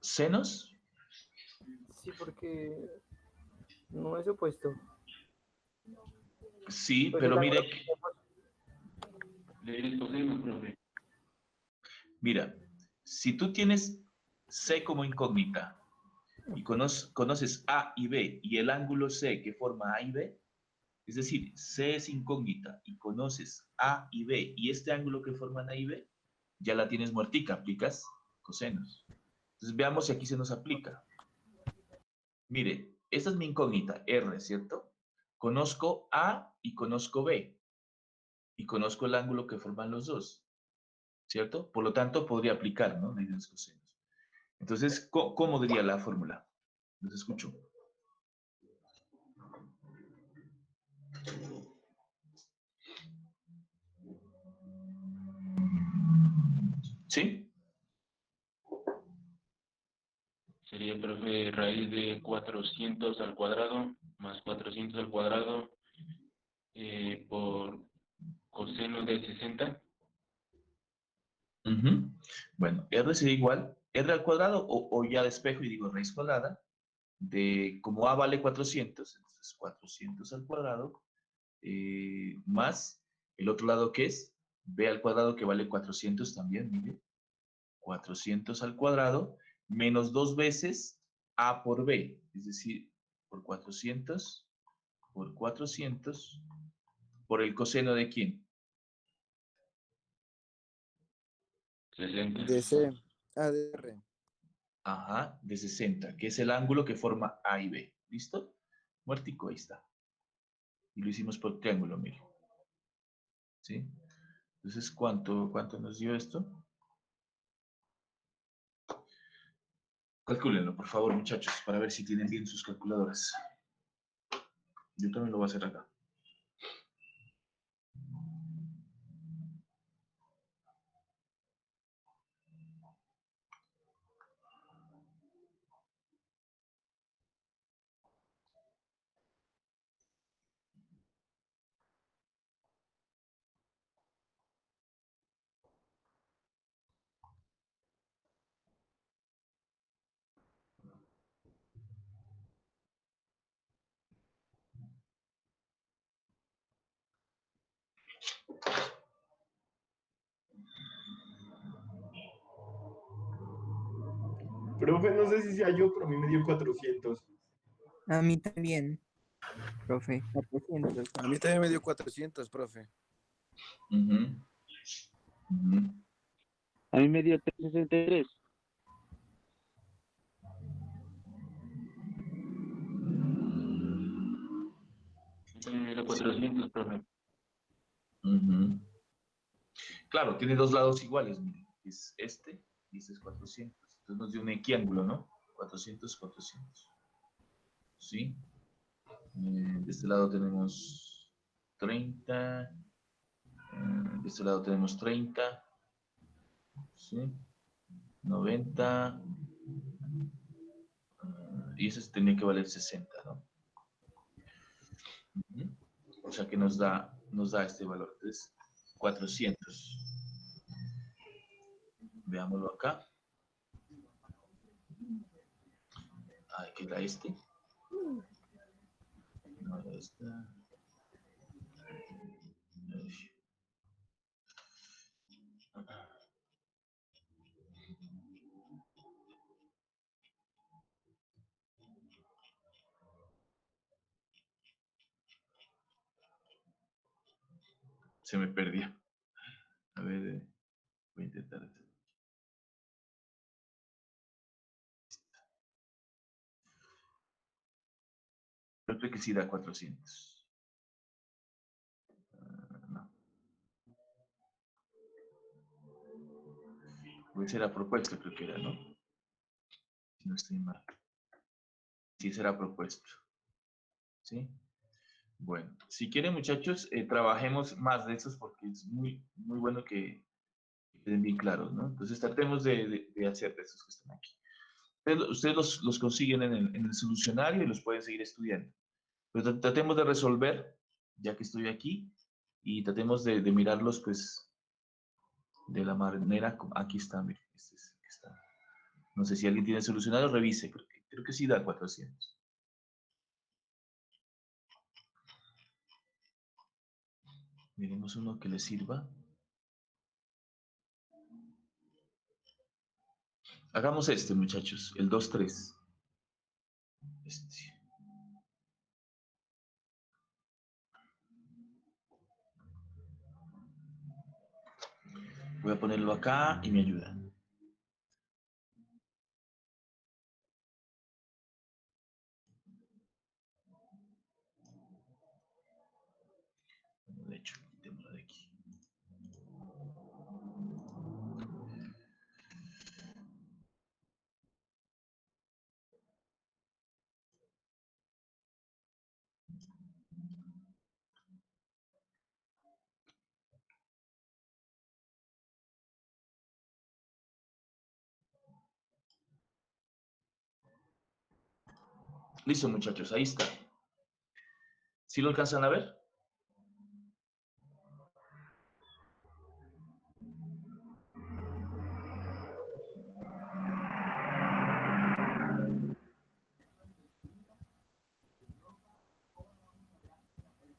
¿Senos? Sí, porque no es opuesto. Sí, Pues el pero ángulo mire, que tenemos, mira, si tú tienes C como incógnita y conoces A y B y el ángulo C que forma A y B, es decir, C es incógnita y conoces A y B y este ángulo que forman A y B, ya la tienes muertica, aplicas cosenos. Entonces veamos si aquí se nos aplica. Mire, esta es mi incógnita, R, ¿cierto? Conozco A y conozco B y conozco el ángulo que forman los dos, ¿cierto? Por lo tanto, podría aplicar, ¿no? Ley de los cosenos. Entonces, ¿cómo diría la fórmula? Los escucho. ¿Sí? Sería, profe, raíz de 400 al cuadrado más 400 al cuadrado por coseno de 60. Ujú. Bueno, R sería igual, R al cuadrado o ya despejo y digo raíz cuadrada de, como A vale 400, entonces 400 al cuadrado más el otro lado que es B al cuadrado que vale 400 también, mire, 400 al cuadrado menos dos veces A por B, es decir, por 400 por 400 por el coseno de quién? 60. DC, ADR. Ajá, de 60, que es el ángulo que forma A y B. ¿Listo? Muertico, ahí está. Y lo hicimos por triángulo, mire. ¿Sí? Entonces, ¿cuánto nos dio esto? Calcúlenlo, por favor, muchachos, para ver si tienen bien sus calculadoras. Yo también lo voy a hacer acá. Profe, no sé si sea yo, pero a mí me dio 400. A mí también, profe, 400. A mí también me dio 400, profe. Ujú, ujú. A mí me dio 363. También me dio 400, profe. Ujú. Claro, tiene dos lados iguales, mire, es este y este es 400. Entonces nos dio un equiángulo, ¿no? 400, 400. ¿Sí? De este lado tenemos 30. De este lado tenemos 30. ¿Sí? 90. Y ese tenía que valer 60, ¿no? Ujú. O sea que nos da este valor. Entonces, 400. Veámoslo acá. ¿Qué era este? No era esta. Ay. Se me perdió. A ver, voy a intentar esto. Creo que sí da 400. No. Pues era propuesto, creo que era, ¿no? Si no estoy mal. Sí, será propuesto. ¿Sí? Bueno, si quieren, muchachos, trabajemos más de esos porque es muy, muy bueno que queden bien claros, ¿no? Entonces tratemos de hacer de esos que están aquí. Ustedes los consiguen en el solucionario y los pueden seguir estudiando. Pero tratemos de resolver, ya que estoy aquí, y tratemos de mirarlos, pues, de la manera como... Aquí está, mire, este es el que está. No sé si alguien tiene solucionario, revise, creo que sí da 400. Miremos uno que le sirva. Hagamos este, muchachos, el 2-3. Este. Voy a ponerlo acá y me ayuda. De hecho, quitémoslo de aquí. Listo, muchachos, ahí está. ¿Sí lo alcanzan a ver?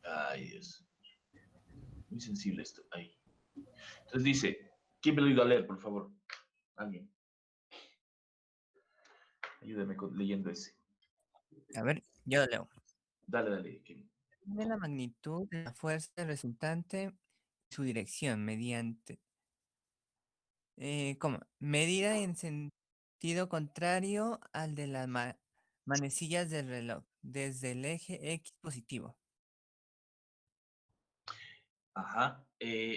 Ay, Dios. Muy sensible esto. Ahí. Entonces dice, ¿quién me lo ayuda a leer, por favor? Alguien. Ayúdame leyendo ese. A ver, yo lo leo. Dale, dale, Kevin. De la magnitud de la fuerza resultante, su dirección mediante, medida en sentido contrario al de las manecillas del reloj, desde el eje X positivo. Ajá.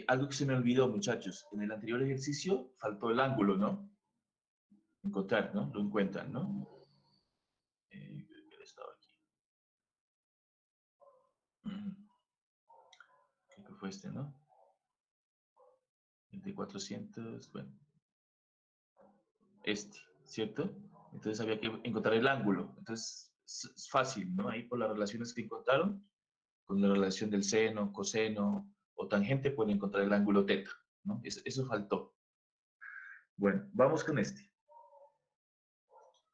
Algo que se me olvidó, muchachos. En el anterior ejercicio faltó el ángulo, ¿no? Encontrar, ¿no? Lo encuentran, ¿no? Creo que estaba aquí. Creo que fue este, ¿no? El de 400, bueno. Este, ¿cierto? Entonces había que encontrar el ángulo. Entonces es fácil, ¿no? Ahí por las relaciones que encontraron, con la relación del seno, coseno o tangente, pueden encontrar el ángulo teta, ¿no? Eso faltó. Bueno, vamos con este.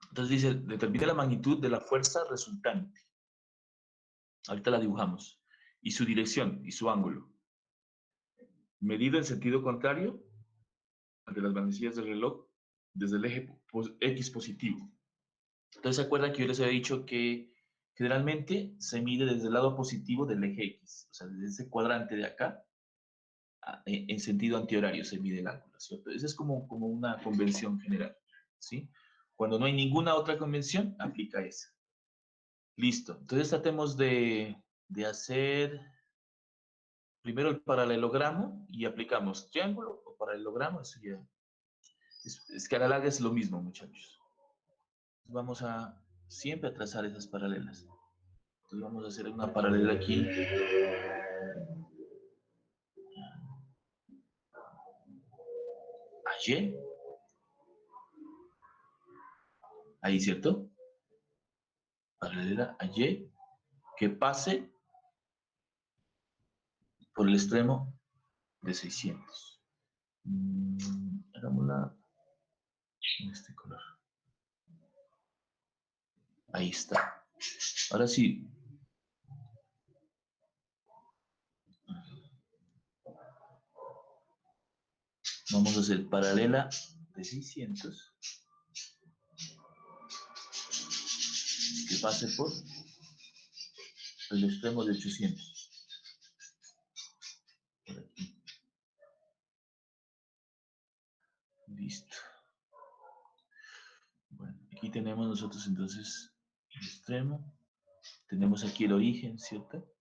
Entonces dice, determina la magnitud de la fuerza resultante. Ahorita la dibujamos. Y su dirección y su ángulo. Medido en sentido contrario al de las manecillas del reloj desde el eje X positivo. Entonces, ¿se acuerdan que yo les había dicho que generalmente se mide desde el lado positivo del eje X? O sea, desde ese cuadrante de acá, en sentido antihorario se mide el ángulo, ¿cierto? Esa es como una convención general, ¿sí? Cuando no hay ninguna otra convención, aplica esa. Listo. Entonces tratemos de hacer primero el paralelogramo y aplicamos triángulo o paralelogramo. Eso ya es que a la larga es lo mismo, muchachos. Entonces vamos a siempre a trazar esas paralelas. Entonces vamos a hacer una paralela aquí. Allí. Ahí, ¿cierto? Paralela a Y que pase por el extremo de 600. Hagámosla en este color. Ahí está. Ahora sí. Vamos a hacer paralela de 600 que pase por el extremo de 800. Por aquí. Listo. Bueno, aquí tenemos nosotros entonces el extremo. Tenemos aquí el origen, ¿cierto?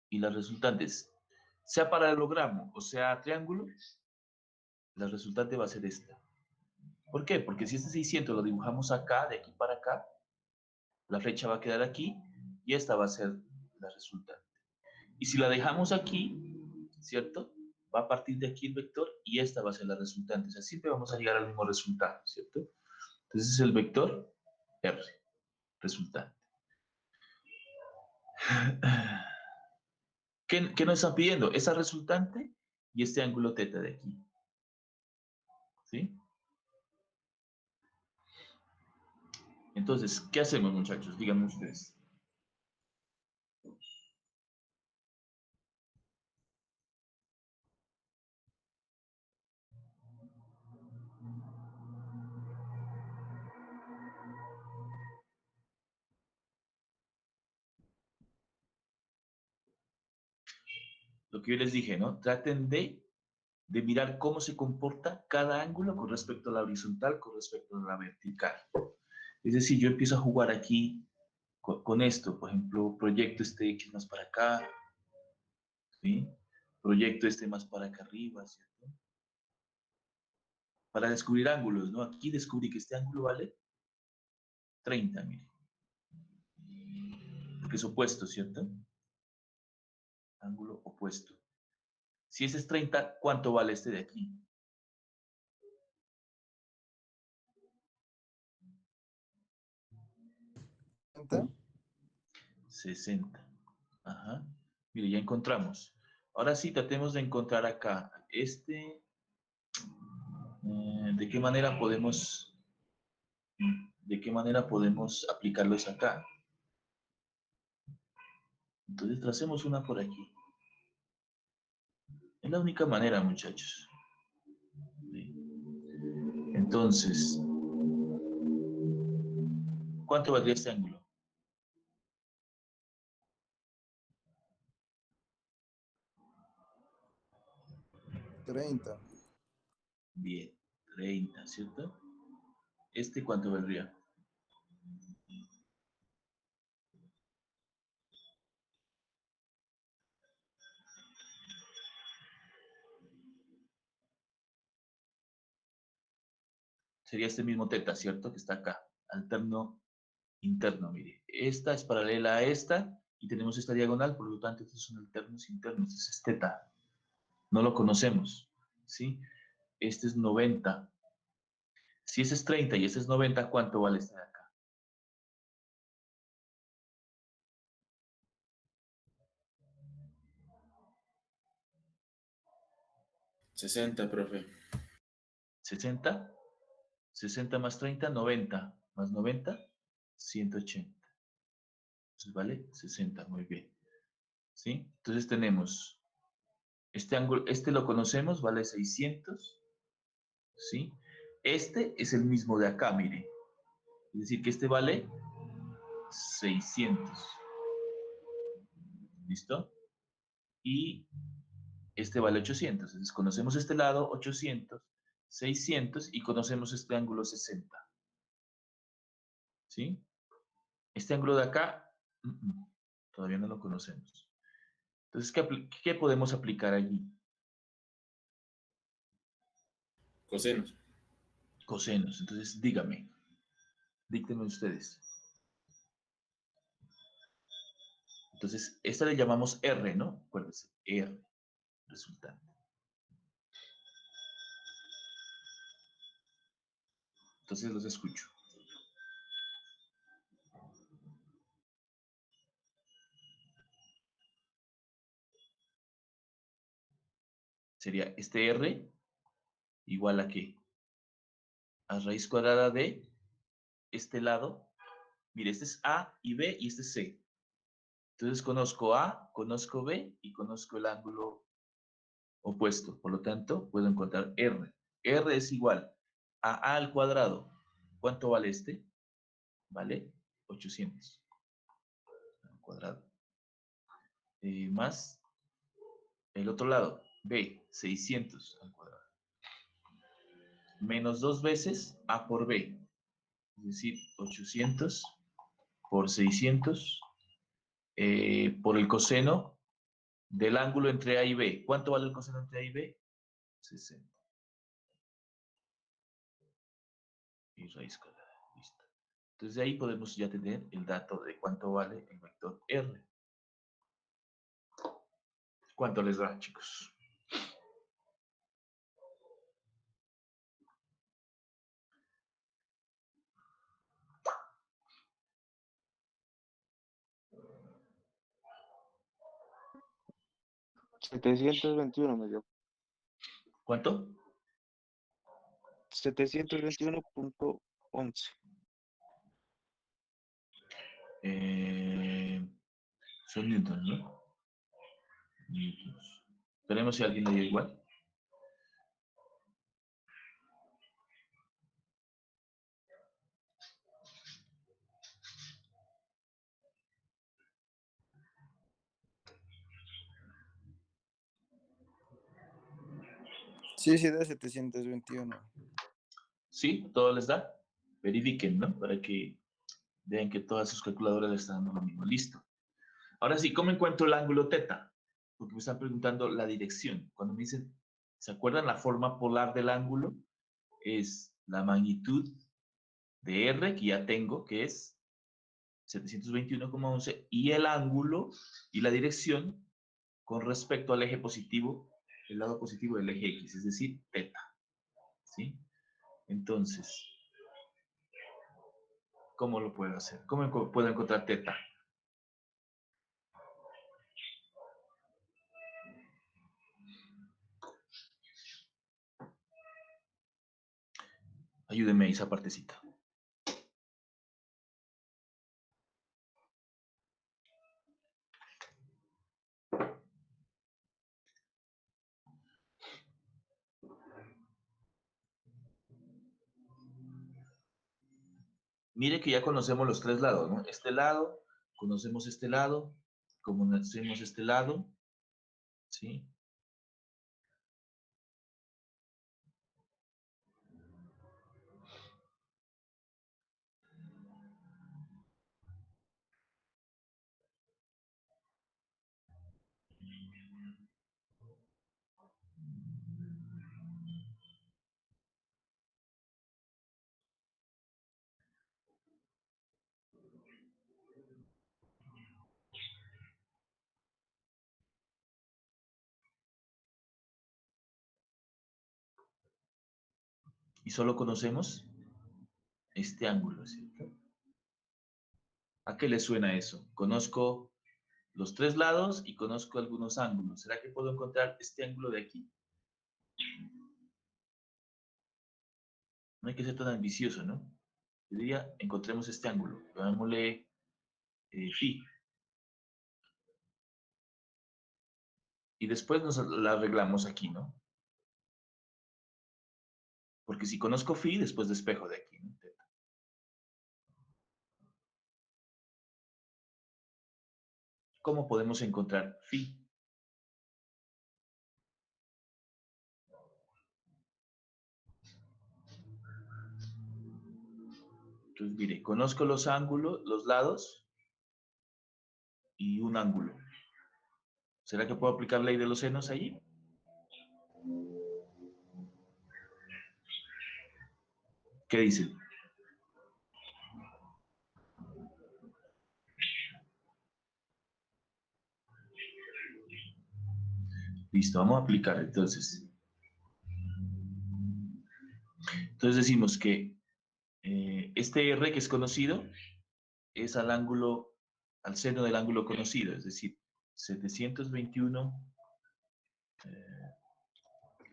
Y las resultantes. Sea paralelogramo o sea triángulo, la resultante va a ser esta. ¿Por qué? Porque si este 600 lo dibujamos acá, de aquí para acá, la flecha va a quedar aquí y esta va a ser la resultante. Y si la dejamos aquí, ¿cierto? Va a partir de aquí el vector y esta va a ser la resultante. O sea, siempre vamos a llegar al mismo resultado, ¿cierto? Entonces es el vector R, resultante. ¿Qué nos están pidiendo? Esa resultante y este ángulo teta de aquí. ¿Sí? Entonces, ¿qué hacemos, muchachos? Díganme ustedes. Lo que yo les dije, ¿no? Traten de mirar cómo se comporta cada ángulo con respecto a la horizontal, con respecto a la vertical. Es decir, yo empiezo a jugar aquí con esto, por ejemplo, proyecto este X más para acá, ¿sí? Proyecto este más para acá arriba, ¿cierto? Para descubrir ángulos, ¿no? Aquí descubrí que este ángulo vale 30, mire. Porque es opuesto, ¿cierto? Ángulo opuesto. Si ese es 30, ¿cuánto vale este de aquí? ¿60? 60. Ajá. Mire, ya encontramos. Ahora sí, tratemos de encontrar acá. ¿De qué manera podemos aplicarlos acá? Entonces, tracemos una por aquí. Es la única manera, muchachos. ¿Sí? Entonces, ¿cuánto valdría este ángulo? 30. Bien, 30, ¿cierto? ¿Este cuánto valdría? Sería este mismo teta, ¿cierto? Que está acá, alterno interno, mire. Esta es paralela a esta y tenemos esta diagonal, por lo tanto, estos son alternos internos. Este es teta. No lo conocemos, ¿sí? Este es 90. Si ese es 30 y este es 90, ¿cuánto vale este de acá? 60, profe. 60. 60 más 30, 90. Más 90, 180. Entonces vale 60, muy bien. ¿Sí? Entonces tenemos este ángulo, este lo conocemos, vale 600. ¿sí? Este es el mismo de acá, mire. Es decir, que este vale 600. ¿Listo? Y este vale 800. Entonces conocemos este lado, 800, 600, y conocemos este ángulo 60. ¿Sí? Este ángulo de acá, todavía no lo conocemos. Entonces, ¿qué podemos aplicar allí? Cosenos. Cosenos. Entonces, díctenme ustedes. Entonces, esta le llamamos R, ¿no? Acuérdense, R, resultante. Entonces, los escucho. Sería este R igual a ¿qué? A raíz cuadrada de este lado. Mire, este es A y B y este es C. Entonces conozco A, conozco B y conozco el ángulo opuesto. Por lo tanto, puedo encontrar R. R es igual a A al cuadrado. ¿Cuánto vale este? Vale 800 al cuadrado. Más el otro lado, B, 600 al cuadrado. Menos 2 veces A por B. Es decir, 800 por 600 por el coseno del ángulo entre A y B. ¿Cuánto vale el coseno entre A y B? 60. Y raíz cuadrada. Listo. Entonces de ahí podemos ya tener el dato de cuánto vale el vector R. ¿Cuánto les da, chicos? $721 me dio. ¿Cuánto? 721.11. Son newtons, ¿no? Newtons. Veremos si alguien le dio igual. Sí, sí, da 721. ¿Sí? ¿Todo les da? Verifiquen, ¿no? Para que vean que todas sus calculadoras les están dando lo mismo. Listo. Ahora sí, ¿cómo encuentro el ángulo teta? Porque me están preguntando la dirección. Cuando me dicen, ¿se acuerdan la forma polar del ángulo? Es la magnitud de R, que ya tengo, que es 721,11, y el ángulo y la dirección con respecto al eje positivo, el lado positivo del eje X, es decir, teta. ¿Sí? Entonces, ¿cómo lo puedo hacer? ¿Cómo puedo encontrar teta? Ayúdenme a esa partecita. Mire que ya conocemos los tres lados, ¿no? Este lado, conocemos este lado, conocemos este lado, ¿sí? Y solo conocemos este ángulo, ¿cierto? ¿A qué le suena eso? Conozco los tres lados y conozco algunos ángulos. ¿Será que puedo encontrar este ángulo de aquí? No hay que ser tan ambicioso, ¿no? Yo diría, encontremos este ángulo. Llamémosle phi. Y después nos la arreglamos aquí, ¿no? Porque si conozco phi, después despejo de aquí, ¿no? Teta. ¿Cómo podemos encontrar phi? Entonces, mire, conozco los ángulos, los lados y un ángulo. ¿Será que puedo aplicar ley de los senos allí? ¿Qué dicen? Listo, vamos a aplicar entonces. Entonces decimos que este R que es conocido es al ángulo, al seno del ángulo conocido, es decir, 721,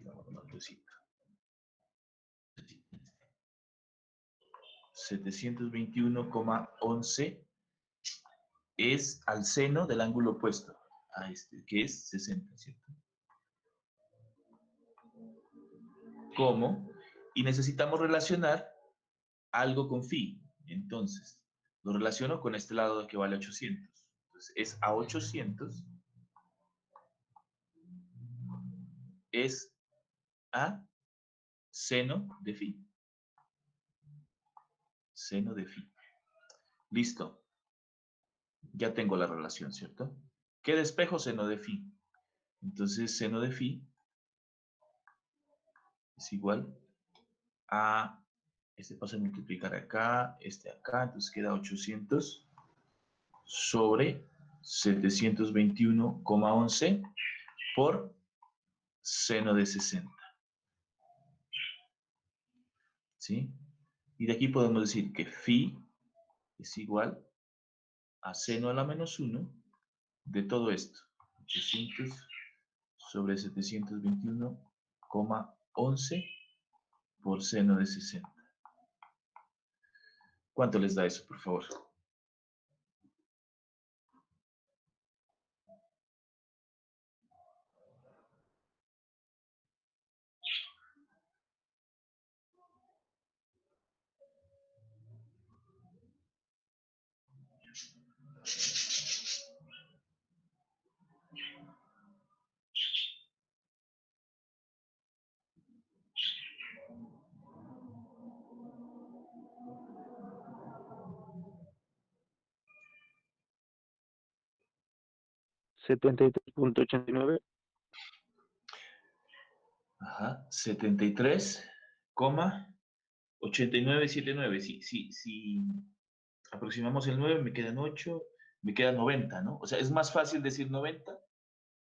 vamos a tomar cosita. 721,11 es al seno del ángulo opuesto a este, que es 60, ¿cierto? ¿Cómo? Y necesitamos relacionar algo con phi. Entonces, lo relaciono con este lado que vale 800. Entonces, es a 800 es a seno de phi. Seno de phi. Listo. Ya tengo la relación, ¿cierto? ¿Qué despejo? Seno de phi. Entonces, seno de phi es igual a, este pasa a multiplicar acá, este acá, entonces queda 800 sobre 721,11 por seno de 60. ¿Sí? Y de aquí podemos decir que phi es igual a seno a la menos 1 de todo esto. 800 sobre 721,11 por seno de 60. ¿Cuánto les da eso, por favor? $73.89. Ajá, 73,8979. Si aproximamos el 9, me quedan 8, me queda 90, ¿no? O sea, es más fácil decir 90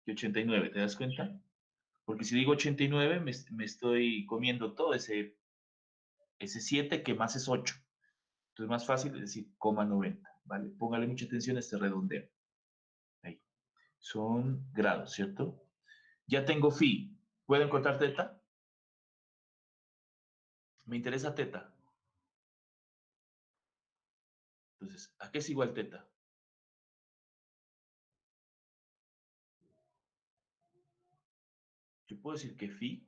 que 89, ¿te das cuenta? Porque si digo 89, me estoy comiendo todo ese 7 que más es 8. Entonces, más fácil es decir, coma 90, ¿vale? Póngale mucha atención a este redondeo. Ahí. Son grados, ¿cierto? Ya tengo phi. ¿Puedo encontrar teta? Me interesa teta. Entonces, ¿a qué es igual teta? Yo puedo decir que phi,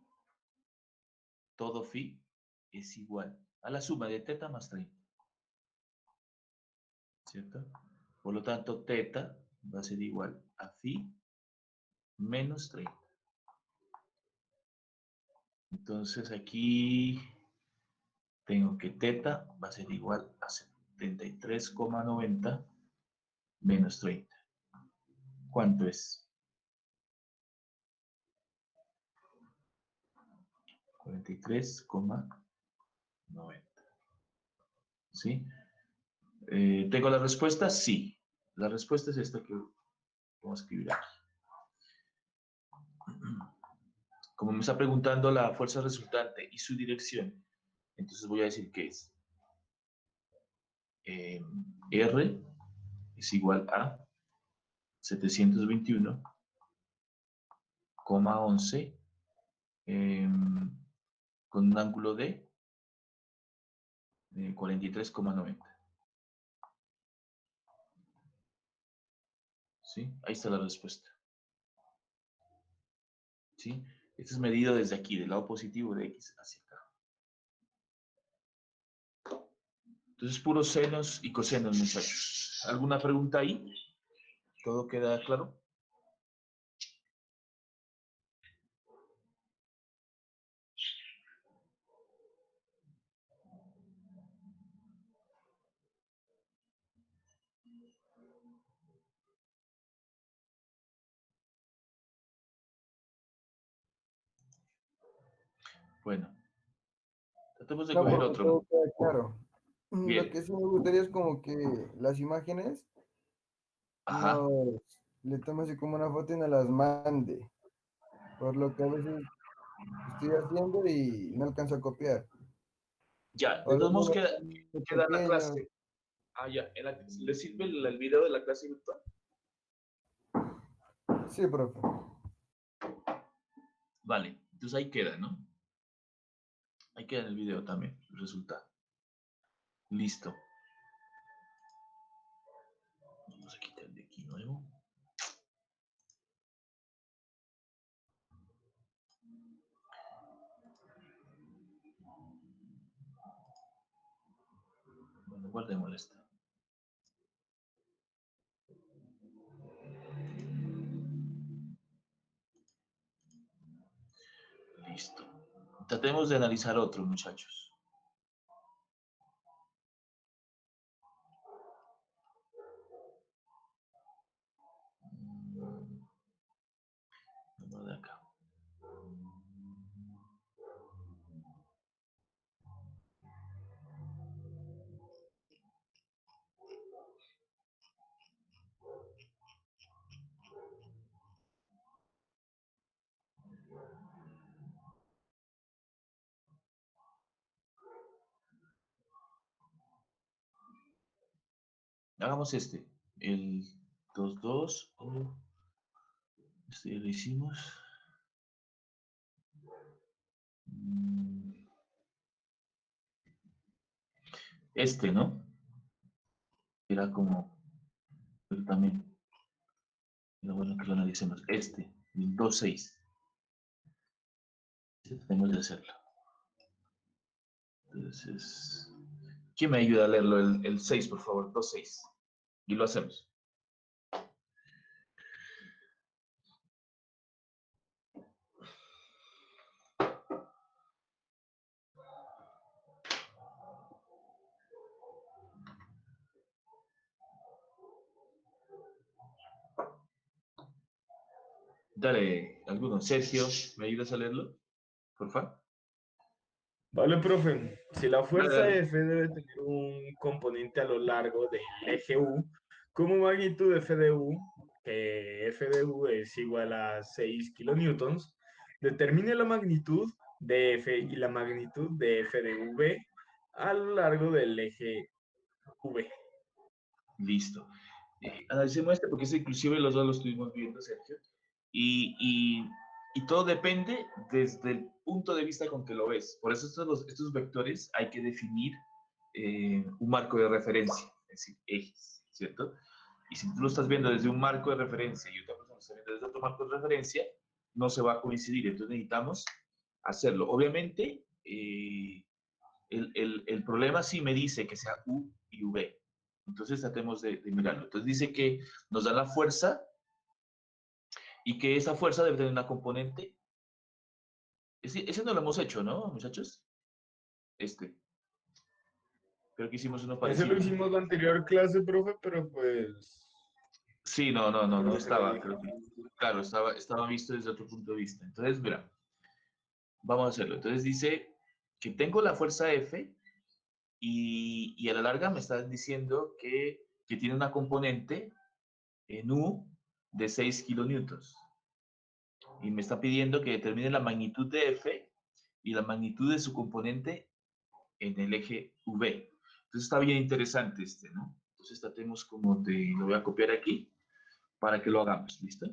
todo phi, es igual a la suma de teta más 30. ¿Cierto? Por lo tanto, teta va a ser igual a phi menos 30. Entonces, aquí tengo que teta va a ser igual a 73,90 menos 30. ¿Cuánto es? 43,90. ¿Sí? ¿Tengo la respuesta? Sí. La respuesta es esta que vamos a escribir aquí. Como me está preguntando la fuerza resultante y su dirección, entonces voy a decir que es R es igual a 721,11 con un ángulo de 43,90. ¿Sí? Ahí está la respuesta. ¿Sí? Esto es medido desde aquí, del lado positivo de X hacia acá. Entonces, puros senos y cosenos, muchachos. ¿Alguna pregunta ahí? ¿Todo queda claro? Bueno, tratemos de No, coger porque todo otro. queda claro. Lo Bien. que sí me gustaría es como que las imágenes Ajá. nos le tome así como una foto y nos las mande. Por lo que a veces estoy haciendo y no alcanzo a copiar. Ya, O de los todos modos números queda, son muy queda en la pequeños. clase. Ah, ya. ¿Le sirve el video de la clase virtual? Sí, profe. Vale. Entonces ahí queda, ¿no? Ahí queda en el video también el resultado. Listo. Vamos a quitar de aquí nuevo. Bueno, guardemos esta. Listo. Tratemos de analizar otro, muchachos. Vamos de acá. Hagamos este. El 2,2. Este ya lo hicimos. Este, ¿no? Era como, pero también, lo bueno que lo analicemos. Este, el 2,6. Tenemos de hacerlo. Entonces, ¿quién me ayuda a leerlo? El 6, por favor, 2,6. Y lo hacemos. Dale, alguno. Sergio, ¿me ayudas a leerlo? Por favor. Vale, profe. Si la Dale, fuerza dale. F debe tener un componente a lo largo del eje U, como magnitud de F de U, que F de U es igual a 6 kilonewtons, determine la magnitud de F y la magnitud de F de V a lo largo del eje V. Listo. Analicemos este porque ese inclusive los dos lo estuvimos viendo, Sergio. Y, y, y todo depende desde el punto de vista con que lo ves. Por eso estos vectores hay que definir un marco de referencia, es decir, ejes, ¿cierto? Y si tú lo estás viendo desde un marco de referencia y otra persona lo está viendo desde otro marco de referencia, no se va a coincidir. Entonces necesitamos hacerlo. Obviamente, el problema sí me dice que sea U y V. Entonces tratemos de mirarlo. Entonces dice que nos da la fuerza y que esa fuerza debe tener una componente. Ese no lo hemos hecho, ¿no, muchachos? Este. Creo que hicimos uno Ese lo parecido. hicimos la anterior clase, profe, pero pues Sí, no, no, no, creo no que se lo estaba. dije. Claro, estaba visto desde otro punto de vista. Entonces, mira, vamos a hacerlo. Entonces dice que tengo la fuerza F y a la larga me estás diciendo que tiene una componente en U de 6 kilonewtons. Y me está pidiendo que determine la magnitud de F y la magnitud de su componente en el eje V. Entonces está bien interesante este, ¿no? Entonces tratemos como de, lo voy a copiar aquí para que lo hagamos, ¿listo?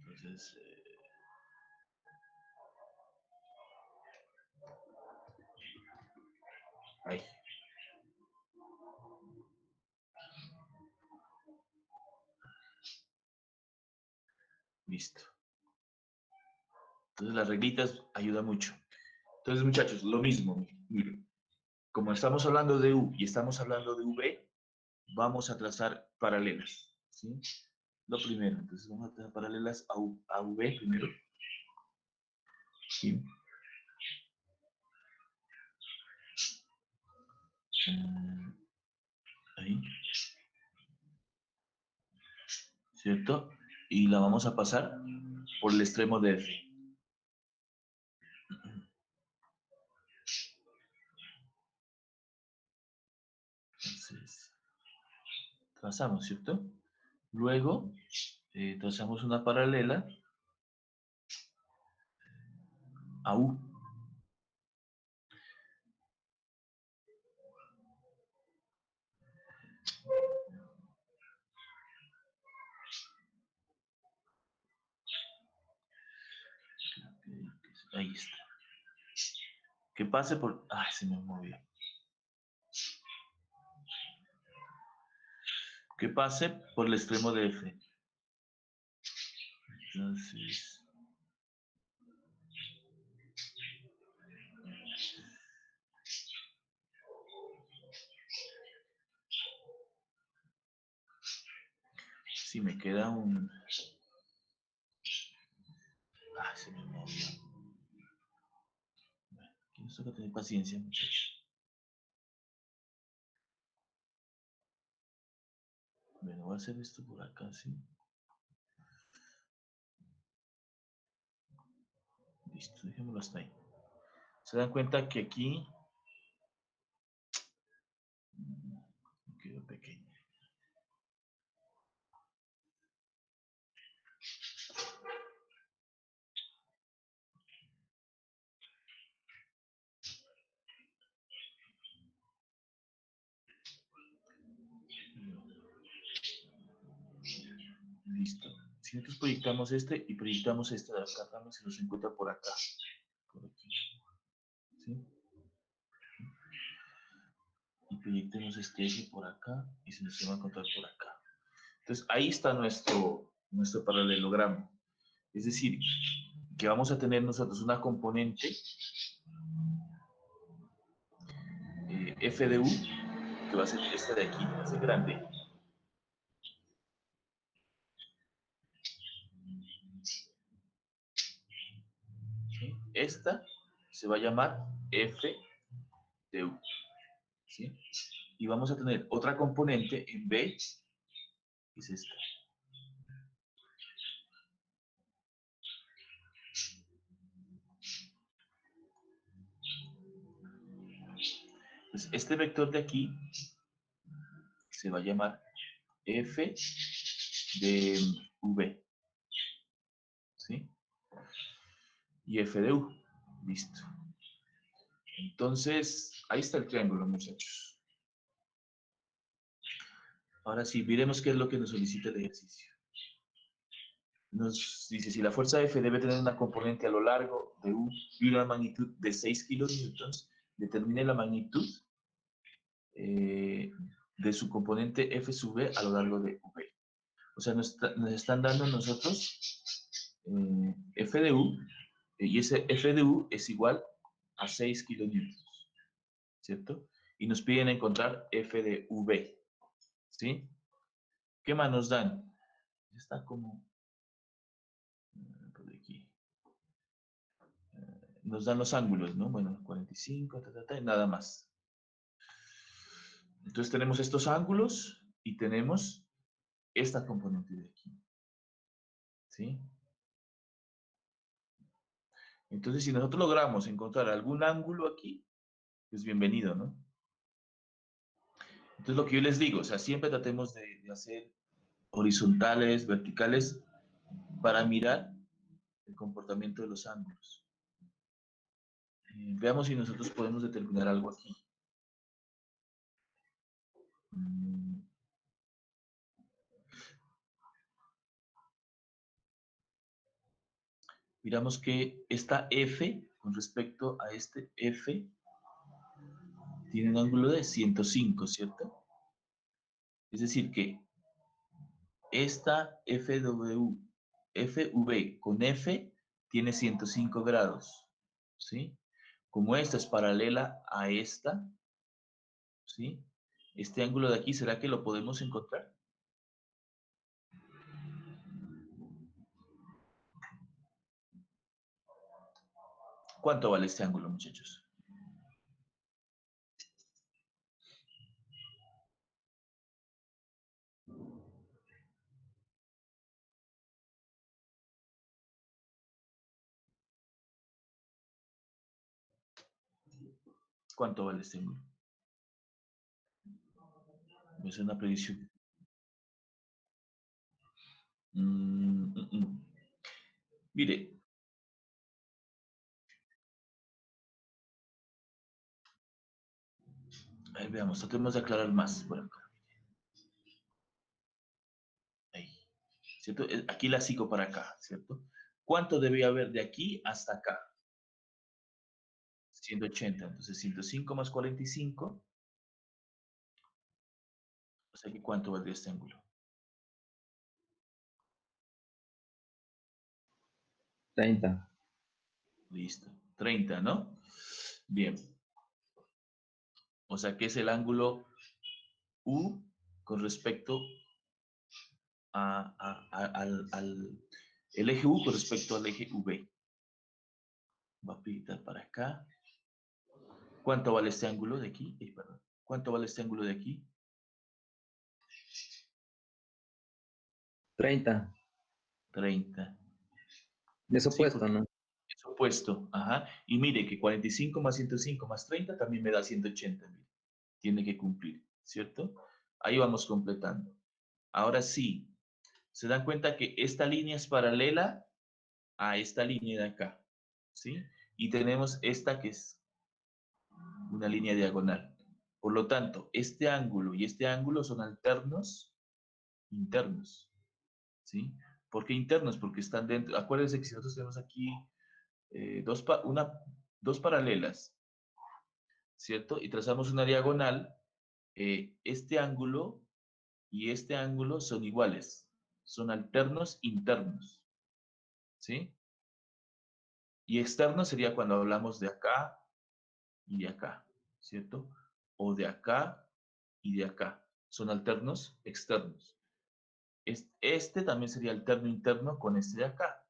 Entonces, ahí. Listo. Entonces las reglitas ayudan mucho. Entonces, muchachos, lo mismo. Miren, como estamos hablando de U y estamos hablando de V, vamos a trazar paralelas, ¿sí? Lo primero, entonces vamos a trazar paralelas a V primero. ¿Sí? Ahí. ¿Cierto? Y la vamos a pasar por el extremo de F. Entonces, trazamos, ¿cierto? Luego, trazamos una paralela a U. Ahí está. Que pase por... Ay, se me movió. Que pase por el extremo de F. Entonces... Si me queda un... Ay, se me movió. Bueno, aquí nos toca tener paciencia, muchachos. Bueno, voy a hacer esto por acá, ¿sí? Listo, dejémoslo hasta ahí. Se dan cuenta que aquí me quedó pequeño. Listo. Si nosotros proyectamos este y proyectamos este de acá, también se nos encuentra por acá. Por aquí. ¿Sí? Y proyectemos este eje por acá y se nos va a encontrar por acá. Entonces, ahí está nuestro paralelogramo. Es decir, que vamos a tener nosotros una componente f de u, que va a ser esta de aquí, va a ser grande. ¿Sí? Esta se va a llamar f de u. ¿Sí? Y vamos a tener otra componente en b, que es esta. Entonces, este vector de aquí se va a llamar f de v. ¿Sí? Y f de u. Listo. Entonces, ahí está el triángulo, muchachos. Ahora sí, miremos qué es lo que nos solicita el ejercicio. Nos dice, si la fuerza F debe tener una componente a lo largo de U y una magnitud de 6 kilonewtons, determine la magnitud de su componente F sub V a lo largo de V. O sea, nos están dando nosotros F de U, y ese F de U es igual a 6 kilonewtons, ¿cierto? Y nos piden encontrar F de V, ¿sí? ¿Qué más nos dan? Está como... por aquí. Nos dan los ángulos, ¿no? Bueno, 45, y nada más. Entonces tenemos estos ángulos y tenemos esta componente de aquí. ¿Sí? Entonces, si nosotros logramos encontrar algún ángulo aquí, pues bienvenido, ¿no? Entonces, lo que yo les digo, o sea, siempre tratemos de hacer horizontales, verticales, para mirar el comportamiento de los ángulos. Veamos si nosotros podemos determinar algo aquí. Miramos que esta F, con respecto a este F, tiene un ángulo de 105, ¿cierto? Es decir que esta FW FV con F tiene 105 grados, ¿sí? Como esta es paralela a esta, ¿sí? Este ángulo de aquí, ¿será que lo podemos encontrar? ¿Cuánto vale este ángulo, muchachos? ¿Cuánto vale este ángulo? Es una predicción. Mire, ahí veamos, tratemos de aclarar más por acá. Ahí, ¿cierto? Aquí la sigo para acá, ¿cierto? ¿Cuánto debe haber de aquí hasta acá? 180, entonces 105 más 45, o sea que ¿cuánto valdría este ángulo? 30. Listo, 30, ¿no? Bien, o sea que es el ángulo U con respecto el eje U con respecto al eje V. Va a pintar para acá. ¿Cuánto vale este ángulo de aquí? Perdón. ¿Cuánto vale este ángulo de aquí? 30. 30. Es Sí, opuesto, porque ¿no? es opuesto. Ajá. Y mire que 45 más 105 más 30 también me da 180. Mire. Tiene que cumplir, ¿cierto? Ahí vamos completando. Ahora sí, se dan cuenta que esta línea es paralela a esta línea de acá, ¿sí? Y tenemos esta que es una línea diagonal. Por lo tanto, este ángulo y este ángulo son alternos internos, ¿sí? ¿Por qué internos? Porque están dentro. Acuérdense que si nosotros tenemos aquí dos paralelas, ¿cierto? Y trazamos una diagonal, este ángulo y este ángulo son iguales, son alternos internos, ¿sí? Y externo sería cuando hablamos de acá y de acá, ¿cierto? O de acá y de acá. Son alternos externos. Este también sería alterno interno con este de acá,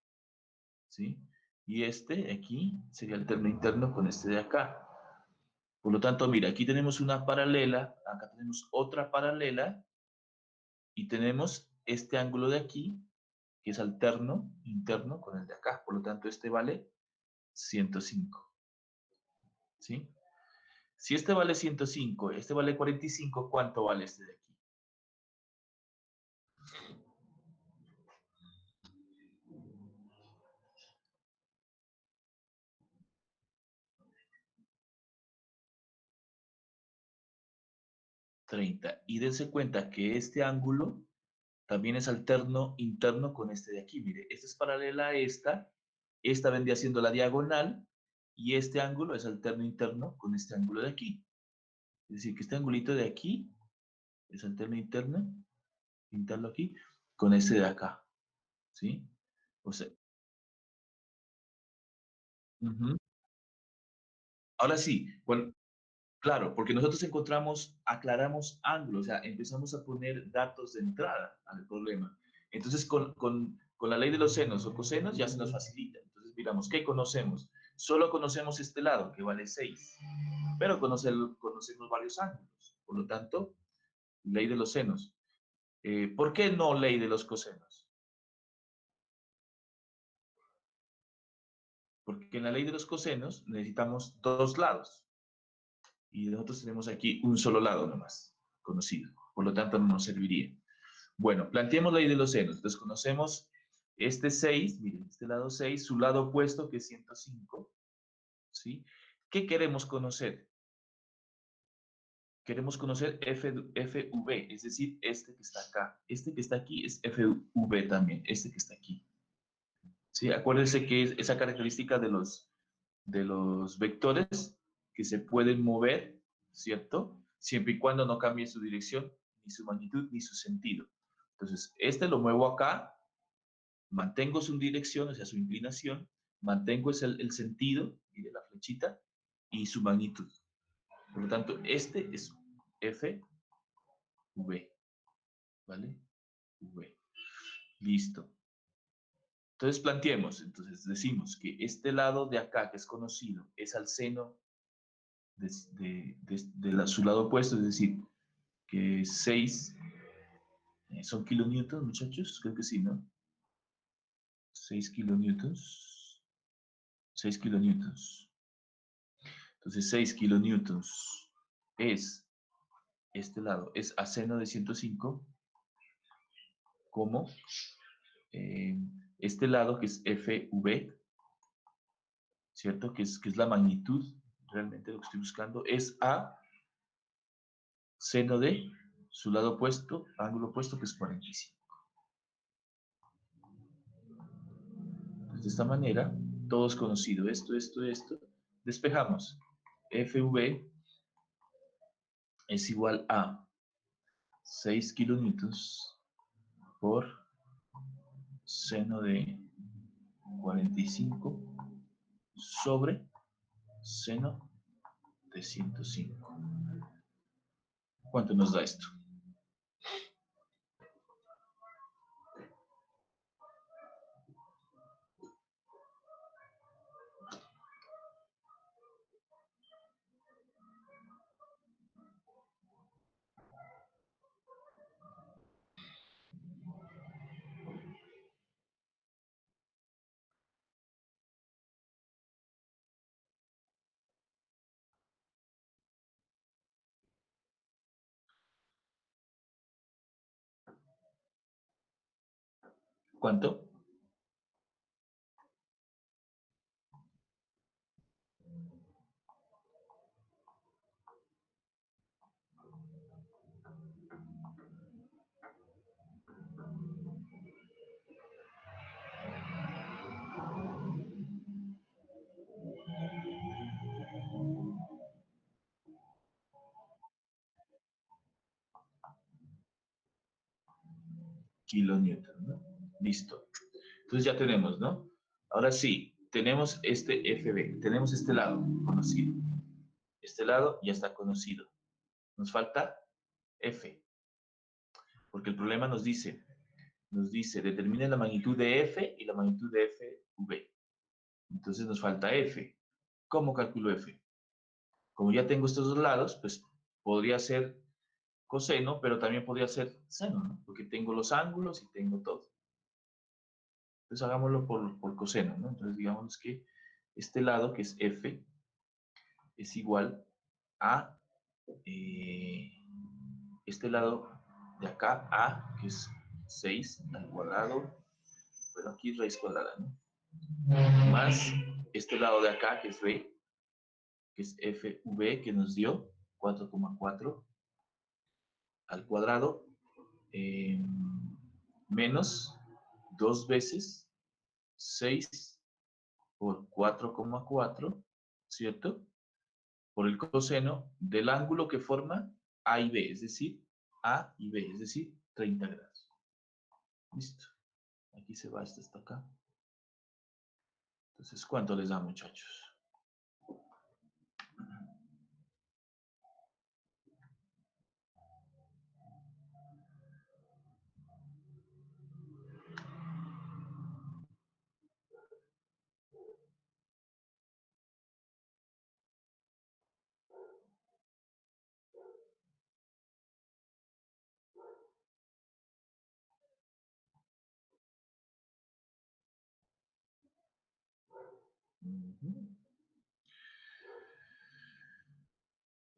¿sí? Y este aquí sería alterno interno con este de acá. Por lo tanto, mira, aquí tenemos una paralela, acá tenemos otra paralela y tenemos este ángulo de aquí, que es alterno interno con el de acá. Por lo tanto, este vale 105, ¿sí? Si este vale 105, este vale 45, ¿cuánto vale este de aquí? $30. Y dense cuenta que este ángulo también es alterno interno con este de aquí. Mire, esta es paralela a esta vendría siendo la diagonal, y este ángulo es alterno interno con este ángulo de aquí. Es decir, que este angulito de aquí es alterno interno, pintarlo aquí, con este de acá, ¿sí? O sea, ujú. Ahora sí, bueno, claro, porque nosotros aclaramos ángulos, o sea, empezamos a poner datos de entrada al problema. Entonces, con la ley de los senos o cosenos ya se nos facilita. Entonces, miramos, ¿qué conocemos? Solo conocemos este lado, que vale 6, pero conocemos varios ángulos. Por lo tanto, ley de los senos. ¿Por qué no ley de los cosenos? Porque en la ley de los cosenos necesitamos dos lados. Y nosotros tenemos aquí un solo lado nomás, conocido. Por lo tanto, no nos serviría. Bueno, planteemos la ley de los senos. Entonces, conocemos este 6, miren, este lado 6, su lado opuesto, que es 105, ¿sí? ¿Qué queremos conocer? Queremos conocer FV, es decir, este que está acá. Este que está aquí es FV también, este que está aquí. ¿Sí? Acuérdense que es esa característica de los vectores que se pueden mover, ¿cierto? Siempre y cuando no cambie su dirección, ni su magnitud, ni su sentido. Entonces, este lo muevo acá, mantengo su dirección, o sea, su inclinación, mantengo el sentido y de la flechita y su magnitud. Por lo tanto, este es F, V, ¿vale? V. Listo. Entonces planteemos, entonces decimos que este lado de acá, que es conocido, es al seno de su lado opuesto, es decir, que 6 son kilonewtons, muchachos, creo que sí, ¿no? 6 kilonewtons. 6 kilonewtons. Entonces 6 kilonewtons es este lado, es a seno de 105, como este lado que es FV, ¿cierto? Que es la magnitud, realmente lo que estoy buscando, es a seno de su lado opuesto, ángulo opuesto, que es 45. Entonces, de esta manera, todo es conocido, esto, despejamos. FV es igual a 6 kilonewtons por seno de 45 sobre seno de 105. ¿Cuánto nos da esto? ¿Cuánto? Kilonewton, ¿no? Listo. Entonces ya tenemos, ¿no? Ahora sí, tenemos este FB, tenemos este lado conocido. Este lado ya está conocido. Nos falta F, porque el problema nos dice, determine la magnitud de F y la magnitud de FV. Entonces nos falta F. ¿Cómo calculo F? Como ya tengo estos dos lados, pues podría ser coseno, pero también podría ser seno, ¿no? Porque tengo los ángulos y tengo todo. Entonces hagámoslo por coseno, ¿no? Entonces digamos que este lado, que es F, es igual a este lado de acá, A, que es 6 al cuadrado, bueno, aquí es raíz cuadrada, ¿no? Más este lado de acá, que es B, que es FV, que nos dio 4,4 al cuadrado, menos 2 veces 6 por 4,4, ¿cierto? Por el coseno del ángulo que forma A y B, es decir, A y B, es decir, 30 grados. Listo. Aquí se va esto hasta acá. Entonces, ¿cuánto les da, muchachos?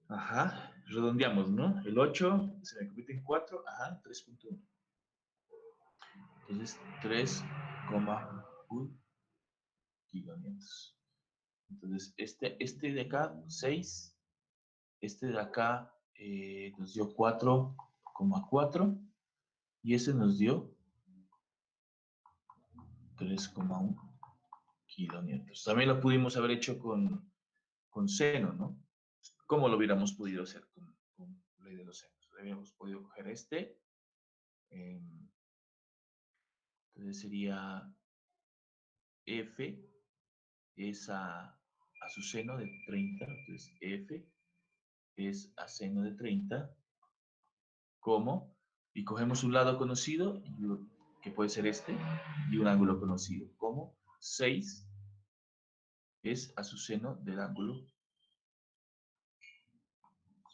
Ajá, redondeamos, ¿no? El 8 se me convierte en 4, ajá, 3,1. Entonces, 3,1 kilonewtons. Entonces, este de acá, 6, este de acá nos dio 4,4 y ese nos dio 3,1 kilonewtons. También lo pudimos haber hecho con seno, ¿no? ¿Cómo lo hubiéramos podido hacer con ley de los senos? Habíamos podido coger este. Entonces Entonces sería F es a su seno de 30, entonces F es a seno de 30, como, y cogemos un lado conocido, que puede ser este, y un ángulo conocido, como 6 es a su seno del ángulo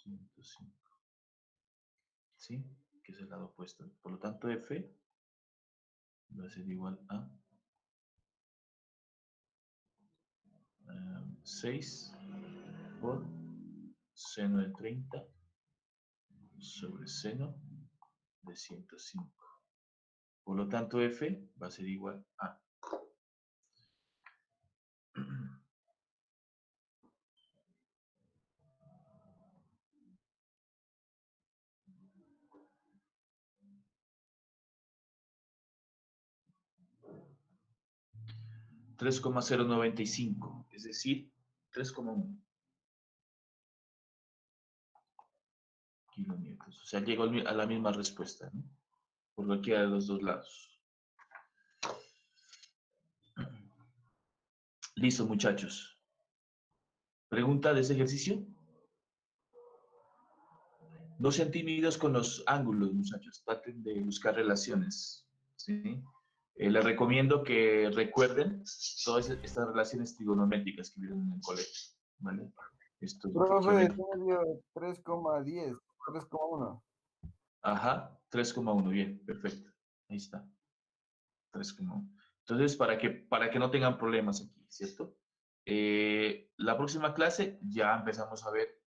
105, ¿sí? Que es el lado opuesto. Por lo tanto, F va a ser igual a 6 por seno de 30 sobre seno de 105. Por lo tanto, F va a ser igual a 3,095, es decir, 3,1 kilómetros. O sea, llegó a la misma respuesta, ¿no? Por cualquiera de los dos lados. Listo, muchachos. ¿Pregunta de ese ejercicio? No sean tímidos con los ángulos, muchachos. Traten de buscar relaciones, ¿sí? Les recomiendo que recuerden todas estas relaciones trigonométricas que vieron en el colegio, ¿vale? Esto es Profe, medio 3,10, 3,1. Ajá, 3,1, bien, perfecto. Ahí está. 3,1. Entonces, para que no tengan problemas aquí, ¿cierto? La próxima clase ya empezamos a ver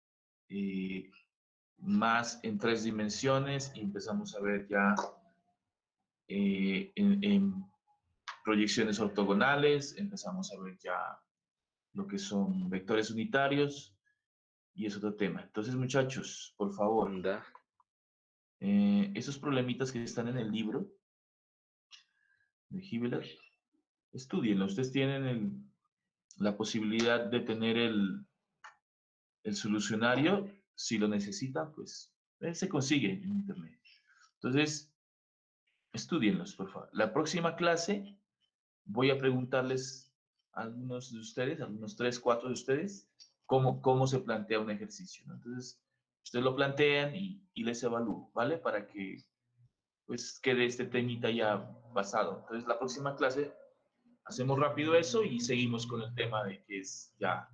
más en 3 dimensiones y empezamos a ver ya en proyecciones ortogonales, empezamos a ver ya lo que son vectores unitarios y es otro tema. Entonces, muchachos, por favor, esos problemitas que están en el libro de Hibbeler, estudienlo. Ustedes tienen la posibilidad de tener el solucionario. Si lo necesitan, pues se consigue en internet. Entonces, estudienlos, por favor. La próxima clase voy a preguntarles a algunos de ustedes, algunos 3, 4 de ustedes, cómo se plantea un ejercicio, ¿no? Entonces, ustedes lo plantean y les evalúo, ¿vale? Para que pues quede este temita ya basado. Entonces, la próxima clase hacemos rápido eso y seguimos con el tema de que es ya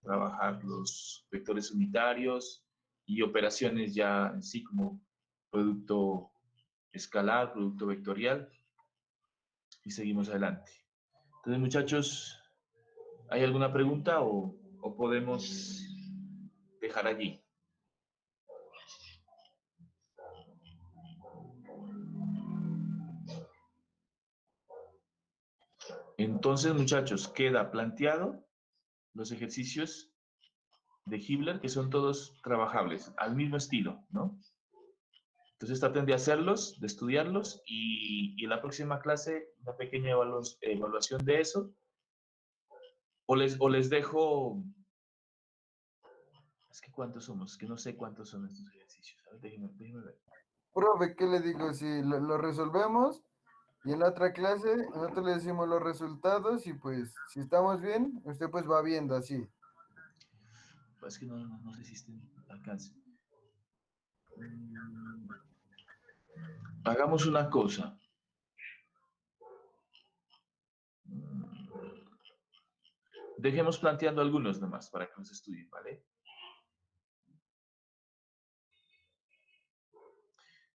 trabajar los vectores unitarios y operaciones ya en sí como producto escalar, producto vectorial y seguimos adelante. Entonces, muchachos, ¿hay alguna pregunta o podemos dejar allí? Entonces, muchachos, queda planteado los ejercicios de Hibbeler, que son todos trabajables, al mismo estilo, ¿no? Entonces traten de hacerlos, de estudiarlos y en la próxima clase una pequeña evaluación de eso. O les dejo, es que ¿cuántos somos? Es que no sé cuántos son estos ejercicios. A ver, déjenme ver. Profe, ¿qué le digo? Si lo resolvemos y en la otra clase nosotros le decimos los resultados y pues si estamos bien, usted pues va viendo así. Es que no sé si alcance. Hagamos una cosa. Dejemos planteando algunos nomás para que los estudien, ¿vale?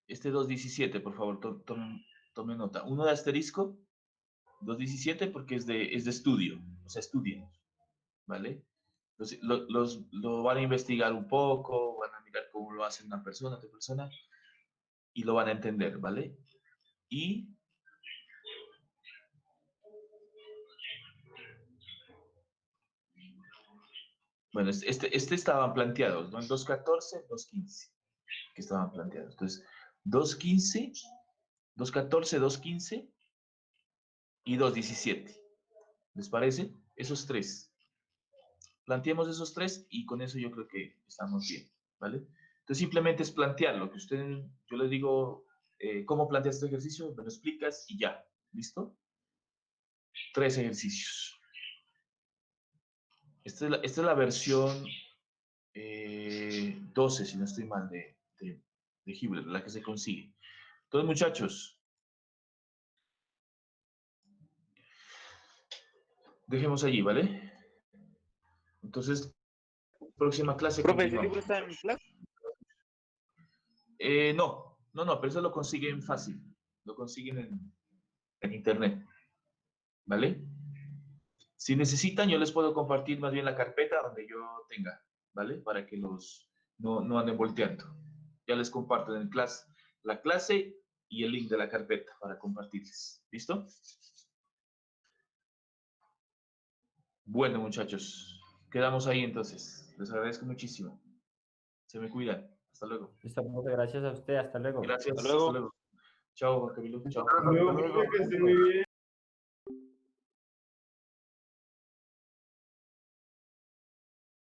Este 217, por favor, tome nota. Uno de asterisco, 217 porque es de estudio, o sea, estudien, ¿vale? Entonces, lo van a investigar un poco, van a mirar cómo lo hace una persona, otra persona, y lo van a entender, ¿vale? Y bueno, este estaban planteados, ¿no? En 214, 215, que estaban planteados. Entonces, 215, 214, 215 y 217. ¿Les parece? Esos tres. Planteemos esos tres y con eso yo creo que estamos bien, ¿vale? Entonces simplemente es plantearlo, que yo les digo, ¿cómo planteas este ejercicio? Me lo explicas y ya, ¿Listo? 3 ejercicios. Esta es la versión 12, si no estoy mal, de Hibber, la que se consigue. Entonces, muchachos, dejemos allí, ¿vale? Entonces, próxima clase Profe, ¿ese continuamos. libro está en Flash? No, pero eso lo consiguen fácil. Lo consiguen en internet, ¿vale? Si necesitan, yo les puedo compartir más bien la carpeta donde yo tenga, ¿vale? Para que no anden volteando. Ya les comparto en la clase y el link de la carpeta para compartirles. ¿Listo? Bueno, muchachos, quedamos ahí entonces. Les agradezco muchísimo. Se me cuidan. Hasta luego. Listo, profe, gracias a usted, hasta luego. Gracias. Hasta luego. Hasta luego. Chao, Juan Camilo. Chao. Hasta luego. Que esté muy bien.